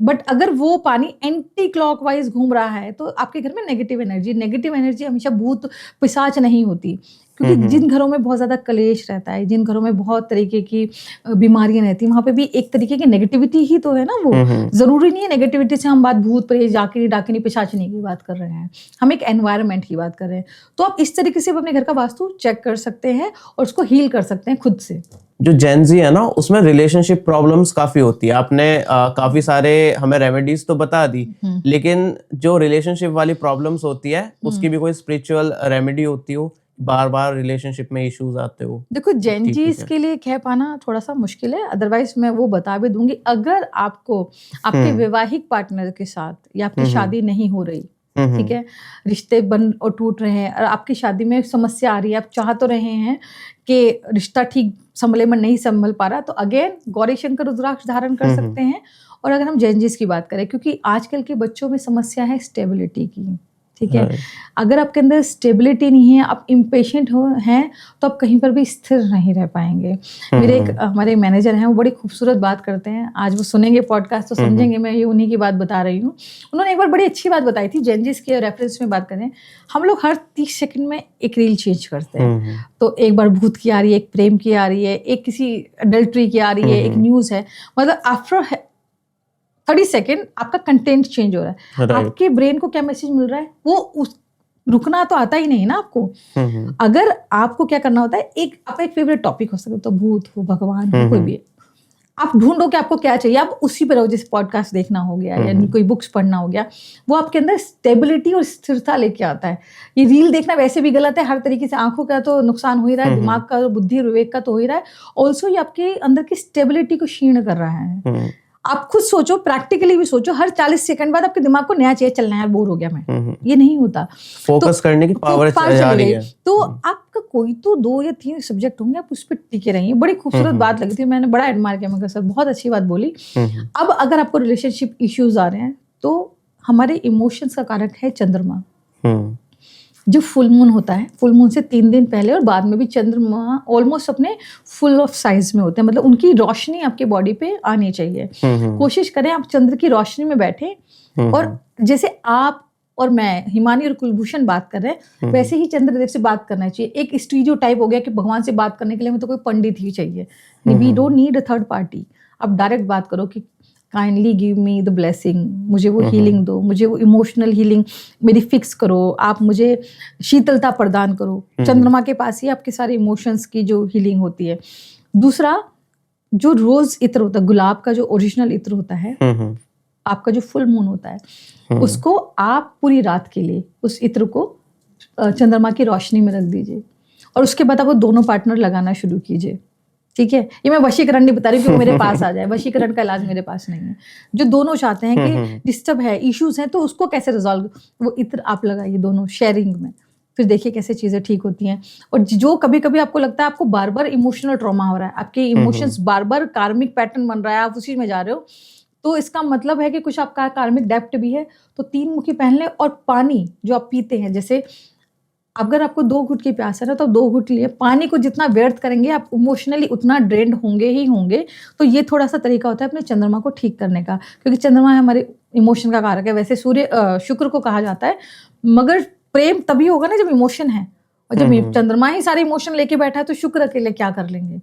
बट अगर वो पानी एंटी क्लॉकवाइज घूम रहा है तो आपके घर में नेगेटिव एनर्जी हमेशा भूत पिशाच नहीं होती, क्योंकि जिन घरों में बहुत ज्यादा कलेश रहता है, जिन घरों में बहुत तरीके की बीमारियां रहती हैं, वहां पे भी एक तरीके की नेगेटिविटी ही तो है ना। वो जरूरी नहीं है नेगेटिविटी से हम बात भूत प्रेत जाकिनी डाकिनी पिशाचिनी की बात कर रहे हैं, हम एक एनवायरनमेंट की बात कर रहे हैं। तो आप इस तरीके से अपने घर का वास्तु चेक कर सकते हैं और उसको हील कर सकते हैं खुद से। जो जेनजी है ना, उसमें रिलेशनशिप प्रॉब्लम्स काफी होती है। आपने काफी सारे हमें रेमेडीज तो बता दी, लेकिन जो रिलेशनशिप वाली प्रॉब्लम्स होती है उसकी भी कोई स्पिरिचुअल रेमेडी होती हो? बार बार रिलेशनशिप में इश्यूज आते हो? देखो जेनजीज के लिए कह पाना थोड़ा सा मुश्किल है, अदरवाइज मैं वो बता भी दूंगी। अगर आपको आपके वैवाहिक पार्टनर के साथ या आपकी शादी नहीं हो रही, ठीक है, रिश्ते बन और टूट रहे हैं और आपकी शादी में समस्या आ रही है, आप चाह तो रहे हैं कि रिश्ता ठीक संभले में नहीं संभल पा रहा, तो अगेन गौरी शंकर रुद्राक्ष धारण कर सकते हैं। और अगर हम जेनजीज की बात करें, क्योंकि आजकल के बच्चों में समस्या है स्टेबिलिटी की, ठीक है, अगर आपके अंदर स्टेबिलिटी नहीं है, आप इम्पेशेंट हैं, तो आप कहीं पर भी स्थिर नहीं रह पाएंगे। मेरे एक हमारे मैनेजर हैं, वो बड़ी खूबसूरत बात करते हैं, आज वो सुनेंगे पॉडकास्ट तो समझेंगे मैं ये उन्हीं की बात बता रही हूँ। उन्होंने एक बार बड़ी अच्छी बात बताई थी, जेनजीज के रेफरेंस में बात करें, हम लोग हर 30 सेकंड में एक रील चेंज करते हैं। तो एक बार भूत की आ रही है, एक प्रेम की आ रही है, एक किसी अडल्ट्री की आ रही है, एक न्यूज़ है, मतलब आफ्टर 30 सेकेंड आपका कंटेंट चेंज हो रहा है। आपके ब्रेन को क्या मैसेज मिल रहा है, वो रुकना तो आता ही नहीं ना आपको। अगर आपको क्या करना होता है, आपका एक फेवरेट टॉपिक हो सकता है, तो भूत हो, भगवान हो, कोई भी, आप ढूंढो कि आपको क्या चाहिए, आप उसी पर रहो। जैसे पॉडकास्ट देखना हो गया या कोई बुक्स पढ़ना हो गया, वो आपके अंदर स्टेबिलिटी और स्थिरता लेके आता है। ये रील देखना वैसे भी गलत है, हर तरीके से आंखों का तो नुकसान हो ही रहा है, दिमाग का, बुद्धि और विवेक का तो हो ही रहा है, ऑल्सो ये आपके अंदर की स्टेबिलिटी को क्षीण कर रहा है। आप खुद सोचो, प्रैक्टिकली भी सोचो, हर 40 सेकंड बाद आपके दिमाग को नया चाहिए, चलना है, बोर हो गया मैं, ये नहीं होता। फोकस करने की पावर जा रही है। तो आपका कोई तो 2 या 3 सब्जेक्ट होंगे, आप उस पर टिके रहिए। बड़ी खूबसूरत बात लगी थी, मैंने बड़ा एडमायर किया, मैं सर बहुत अच्छी बात बोली। अब अगर आपको रिलेशनशिप इश्यूज आ रहे हैं, तो हमारे इमोशंस का कारक है चंद्रमा। जो फुल मून होता है, फुल मून से 3 दिन पहले और बाद में भी चंद्रमा ऑलमोस्ट अपने फुल ऑफ साइज में होते हैं, मतलब उनकी रोशनी आपके बॉडी पे आनी चाहिए। कोशिश करें आप चंद्र की रोशनी में बैठे, और जैसे आप और मैं, हिमानी और कुलभूषण बात कर रहे हैं, वैसे ही चंद्रदेव से बात करना चाहिए। एक स्टीरियो टाइप हो गया कि भगवान से बात करने के लिए हमें तो कोई पंडित ही चाहिए, we don't need a third party. आप डायरेक्ट बात करो कि kindly give me the blessing, मुझे वो हीलिंग दो, मुझे वो इमोशनल हीलिंग मेरी फिक्स करो, आप मुझे शीतलता प्रदान करो। चंद्रमा के पास ही आपके सारे इमोशंस की जो हीलिंग होती है। दूसरा, जो रोज इत्र होता है, गुलाब का जो ओरिजिनल इत्र होता है, आपका जो फुल मून होता है, उसको आप पूरी रात के लिए उस इत्र को चंद्रमा की रोशनी में रख दीजिए, और उसके बाद आप वो दोनों पार्टनर लगाना शुरू कीजिए। ठीक है, ये मैं वशीकरण नहीं बता रही कि मेरे पास आ जाए, वशीकरण का इलाज मेरे पास नहीं है। जो दोनों चाहते हैं कि डिस्टर्ब है, इश्यूज हैं, तो उसको कैसे रिजॉल्व, वो इत्र आप लगाइए दोनों शेयरिंग में, फिर देखिए कैसे चीजें ठीक होती हैं। और जो कभी कभी आपको लगता है आपको बार बार इमोशनल ट्रॉमा हो रहा है, आपके इमोशंस बार बार कार्मिक पैटर्न बन रहा है, आप उसी में जा रहे हो, तो इसका मतलब है कि कुछ आपका कार्मिक डेप्ट भी है। तो 3 मुखी पहन ले, और पानी जो आप पीते हैं, जैसे अगर आपको 2 घुट की प्यास है ना, तो 2 घुट लिए। पानी को जितना व्यर्थ करेंगे आप इमोशनली उतना ड्रेन्ड होंगे ही होंगे। तो ये थोड़ा सा तरीका होता है अपने चंद्रमा को ठीक करने का, क्योंकि चंद्रमा हमारे इमोशन का कारक है। वैसे शुक्र को कहा जाता है, मगर प्रेम तभी होगा ना जब इमोशन है, और जब चंद्रमा ही सारे इमोशन लेके बैठा है, तो शुक्र अकेले क्या कर लेंगे।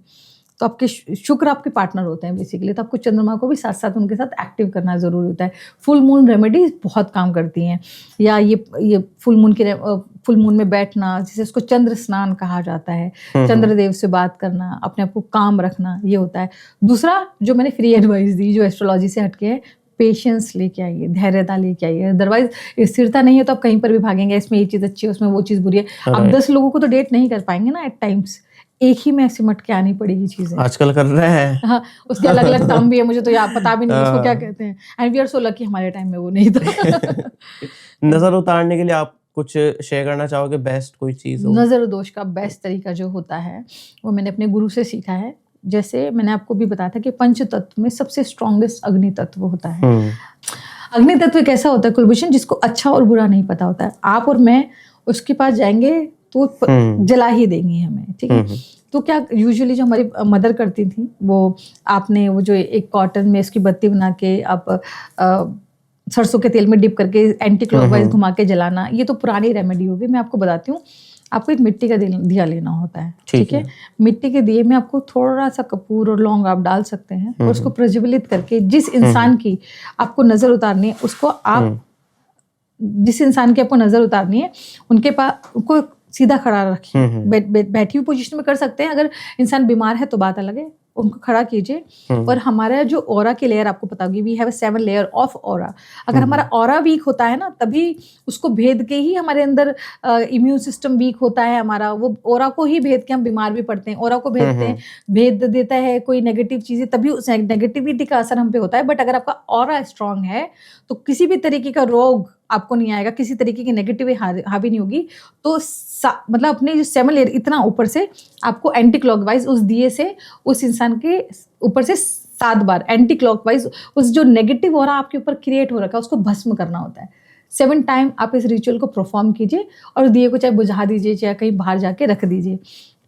तो आपके शुक्र आपके पार्टनर होते हैं बेसिकली, तो आपको चंद्रमा को भी साथ साथ उनके साथ एक्टिव करना जरूरी होता है। फुल मून रेमेडीज बहुत काम करती हैं, या ये फुल मून में बैठना, जिसे उसको चंद्र स्नान कहा जाता है, चंद्रदेव से बात करना, अपने आप को काम रखना, ये होता है। दूसरा जो मैंने फ्री एडवाइस दी, जो एस्ट्रोलॉजी से हटके है, पेशेंस लेके आइए, धैर्यता लेके आइए। अदरवाइज स्थिरता नहीं है तो आप कहीं पर भी भागेंगे, इसमें ये चीज़ अच्छी है, उसमें वो चीज़ बुरी है। आप 10 लोगों को तो डेट नहीं कर पाएंगे ना एट टाइम्स, एक ही में सिमट के आनी पड़ेगी चीजें। आजकल कर रहे हैं। हाँ, उसके अलग अलग नाम भी है, मुझे तो याद पता भी नहीं उसको क्या कहते हैं। And we are so lucky, हमारे टाइम में वो नहीं था। नजर उतारने के लिए आप कुछ शेयर करना चाहोगे, बेस्ट कोई चीज हो? नजर दोष का बेस्ट तरीका जो होता है, वो मैंने अपने गुरु से सीखा है। जैसे मैंने आपको भी बताया था कि पंच तत्व में सबसे स्ट्रॉन्गेस्ट अग्नि तत्व होता है। अग्नि तत्व एक ऐसा होता है कुलभूषण, जिसको अच्छा और बुरा नहीं पता होता है। आप और मैं उसके पास जाएंगे तो जला ही देंगी हमें, ठीक है। तो क्या यूजुअली जो हमारी मदर करती थी, वो आपने वो जो एक कॉटन में इसकी बत्ती बना के आप सरसों के तेल में डिप करके एंटी क्लॉकवाइज घुमा के जलाना, ये तो पुरानी रेमेडी होगी। मैं आपको बताती हूँ, आपको एक मिट्टी का दिया लेना होता है, ठीक ठीक है। मिट्टी के दिए में आपको थोड़ा सा कपूर और लौंग आप डाल सकते हैं और उसको प्रज्वलित करके जिस इंसान की आपको नजर उतारनी है उसको आप जिस इंसान की आपको नजर उतारनी है उनके पास उनको सीधा खड़ा रखिए। बैठी हुई पोजीशन में कर सकते हैं, अगर इंसान बीमार है तो बात अलग है, उनको खड़ा कीजिए। और हमारा जो ऑरा की लेयर आपको पता होगी, we have 7 layer of aura. अगर हमारा ऑरा वीक होता है ना, तभी उसको भेद के ही हमारे अंदर इम्यून सिस्टम वीक होता है हमारा, वो ऑरा को ही भेद के हम बीमार भी पड़ते हैं। ऑरा को भेदते हैं, भेद देता है कोई नेगेटिव चीजें, तभी उस नेगेटिविटी का असर हम पे होता है। बट अगर आपका ऑरा स्ट्रांग है तो किसी भी तरीके का रोग आपको नहीं आएगा, किसी तरीके की नेगेटिव हावी नहीं होगी। तो मतलब अपने जो 7 लेयर इतना ऊपर से आपको एंटी क्लॉकवाइज उस दिए से उस इंसान के ऊपर से 7 बार एंटी क्लॉकवाइज उस जो नेगेटिव ऑरा आपके ऊपर क्रिएट हो रखा है उसको भस्म करना होता है। 7 टाइम आप इस रिचुअल को परफॉर्म कीजिए और दिए को चाहे बुझा दीजिए चाहे कहीं बाहर जाके रख दीजिए,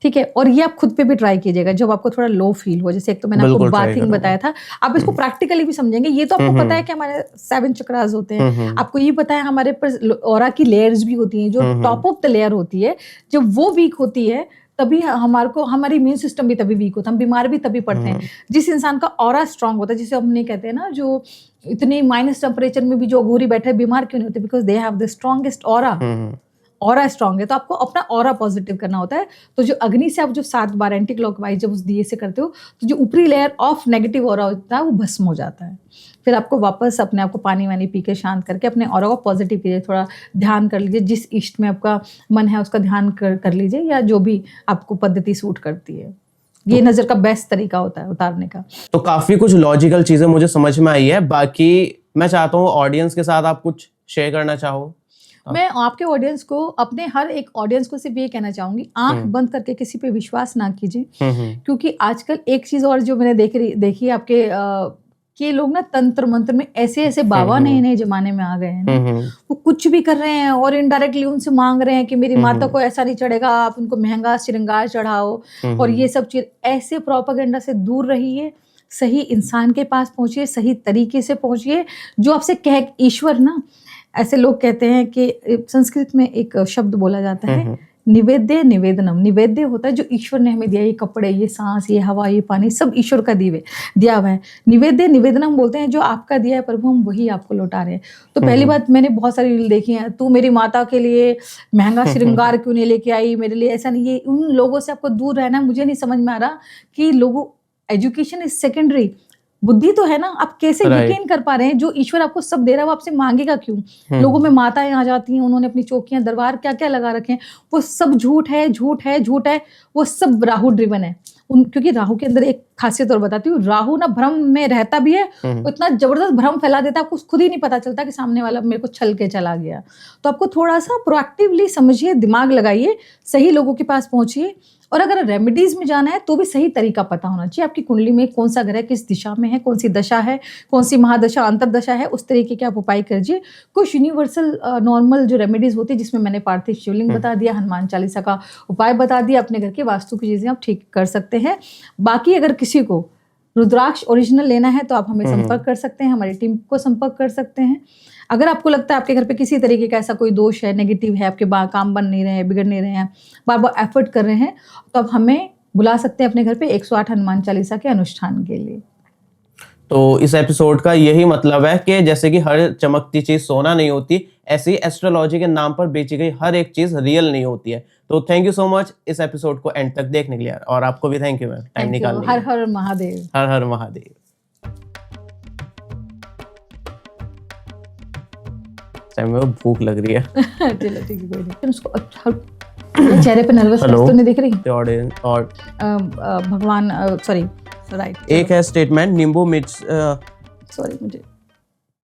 ठीक है। और ये आप खुद पे भी ट्राई कीजिएगा जब आपको थोड़ा लो फील हो। जैसे एक तो मैंने आपको बाथिंग बताया था, आप इसको प्रैक्टिकली भी समझेंगे। ये तो आपको पता है कि हमारे 7 चक्रास होते हैं, आपको ये पता है हमारे पर ऑरा की लेयर्स भी होती हैं, जो टॉप ऑफ द लेयर होती है जब वो वीक होती है तभी हमारी इम्यून सिस्टम भी तभी वीक होता है, हम बीमार भी तभी पड़ते हैं। जिस इंसान का ऑरा स्ट्रांग होता है, जिसे हमने कहते हैं ना, जो इतने माइनस टेम्परेचर में भी जो अघोरी बैठे बीमार क्यों नहीं होते, because they have the strongest aura strong है। तो आपको अपना ऑरा पॉजिटिव करना होता है। तो जो अग्नि से आप जो 7 बार एंटी क्लॉकवाइज जब उस दिए से करते हो तो जो ऊपरी लेयर ऑफ नेगेटिव ऑरा होता है वो भस्म हो जाता है। फिर आपको वापस अपने आप को पानी वानी पी के शांत करके अपने ऑरा को पॉजिटिव कीजिए। थोड़ा ध्यान कर लीजिए, जिस इष्ट में आपका मन है उसका ध्यान कर लीजिए, या जो भी आपको पद्धति सूट करती है। ये नजर का बेस्ट तरीका होता है उतारने का। तो काफी कुछ लॉजिकल चीजें मुझे समझ में आई है। बाकी मैं चाहता हूँ ऑडियंस के साथ आप कुछ शेयर करना चाहो। मैं आपके ऑडियंस को, अपने हर एक ऑडियंस को सिर्फ ये कहना चाहूंगी, आंख बंद करके किसी पे विश्वास ना कीजिए। क्योंकि आजकल एक चीज और जो मैंने देखी आपके कि लोग ना तंत्र मंत्र में ऐसे बाबा नए जमाने में आ गए हैं, वो कुछ भी कर रहे हैं और इनडायरेक्टली उनसे मांग रहे हैं कि मेरी माता को ऐसा नहीं चढ़ेगा, आप उनको महंगा श्रृंगार चढ़ाओ और ये सब चीज। ऐसे प्रोपेगेंडा से दूर रहिए, सही इंसान के पास पहुंचिए, सही तरीके से पहुंचिए। जो आपसे कहे ईश्वर ना, ऐसे लोग कहते हैं कि संस्कृत में एक शब्द बोला जाता है निवेद्य निवेदनम। निवेद्य होता है जो ईश्वर ने हमें दिया, ये कपड़े, ये सांस, ये हवा, ये पानी, सब ईश्वर का दिया हुआ है। निवेद्य निवेदनम बोलते हैं जो आपका दिया है प्रभु, हम वही आपको लौटा रहे हैं। तो पहली बात, मैंने बहुत सारी रील देखी है, तू मेरी माता के लिए महंगा श्रृंगार क्यों नहीं लेके आई, मेरे लिए ऐसा नहीं। ये उन लोगों से आपको दूर रहना। मुझे नहीं समझ में आ रहा कि लोगों, एजुकेशन इज सेकेंडरी, बुद्धि तो है ना, आप कैसे यकीन कर पा रहे हैं जो ईश्वर आपको सब दे रहा है वो आपसे मांगेगा क्यों। लोगों में माताएं आ जाती हैं, उन्होंने अपनी चौकियां, दरबार क्या क्या लगा रखे हैं, वो सब झूठ है, झूठ है, झूठ है। वो सब राहु ड्रिवन है। क्योंकि राहु के अंदर एक खासियत और बताती हूँ, राहु ना भ्रम में रहता भी है, वो इतना जबरदस्त भ्रम फैला देता है, आपको खुद ही नहीं पता चलता कि सामने वाला मेरे को छल के चला गया। तो आपको थोड़ा सा प्रोएक्टिवली समझिए, दिमाग लगाइए, सही लोगों के पास पहुंचिए। और अगर रेमेडीज में जाना है तो भी सही तरीका पता होना चाहिए। आपकी कुंडली में कौन सा ग्रह किस दिशा में है, कौन सी दशा है, कौन सी महादशा अंतरदशा है, उस तरीके के आप उपाय कीजिए। कुछ यूनिवर्सल नॉर्मल जो रेमेडीज होती है, जिसमें मैंने पार्थिव शिवलिंग बता दिया, हनुमान चालीसा का उपाय बता दिया, अपने घर के वास्तु की चीजें आप ठीक कर सकते हैं। बाकी अगर किसी को रुद्राक्ष ओरिजिनल लेना है तो आप हमें संपर्क कर सकते हैं, हमारी टीम को संपर्क कर सकते हैं। अगर आपको लगता है आपके घर पे किसी तरीके का ऐसा कोई दोष है, नेगेटिव है, आपके काम बन नहीं रहे हैं, बिगड़ नहीं रहे हैं, बार बार एफर्ट कर रहे हैं, तो आप हमें बुला सकते हैं अपने घर पे 108 हनुमान चालीसा के अनुष्ठान के लिए। तो इस एपिसोड का यही मतलब है कि जैसे कि हर चमकती चीज सोना नहीं होती, ऐसे ही एस्ट्रोलॉजी के नाम पर बेची गई हर एक चीज रियल नहीं होती है। तो थैंक यू सो मच इस एपिसोड को एंड तक देखने के लिए, और आपको भी थैंक यू मैम, टाइम निकालने के लिए। हर हर महादेव, हर हर महादेव। मेरे भूख लग रही है। चलो ठीक है, कोई नहीं। उसको चेहरे पे नर्वस तो नहीं दिख रही और भगवान, सॉरी, राइट। एक है स्टेटमेंट, नींबू मिर्च, सॉरी मुझे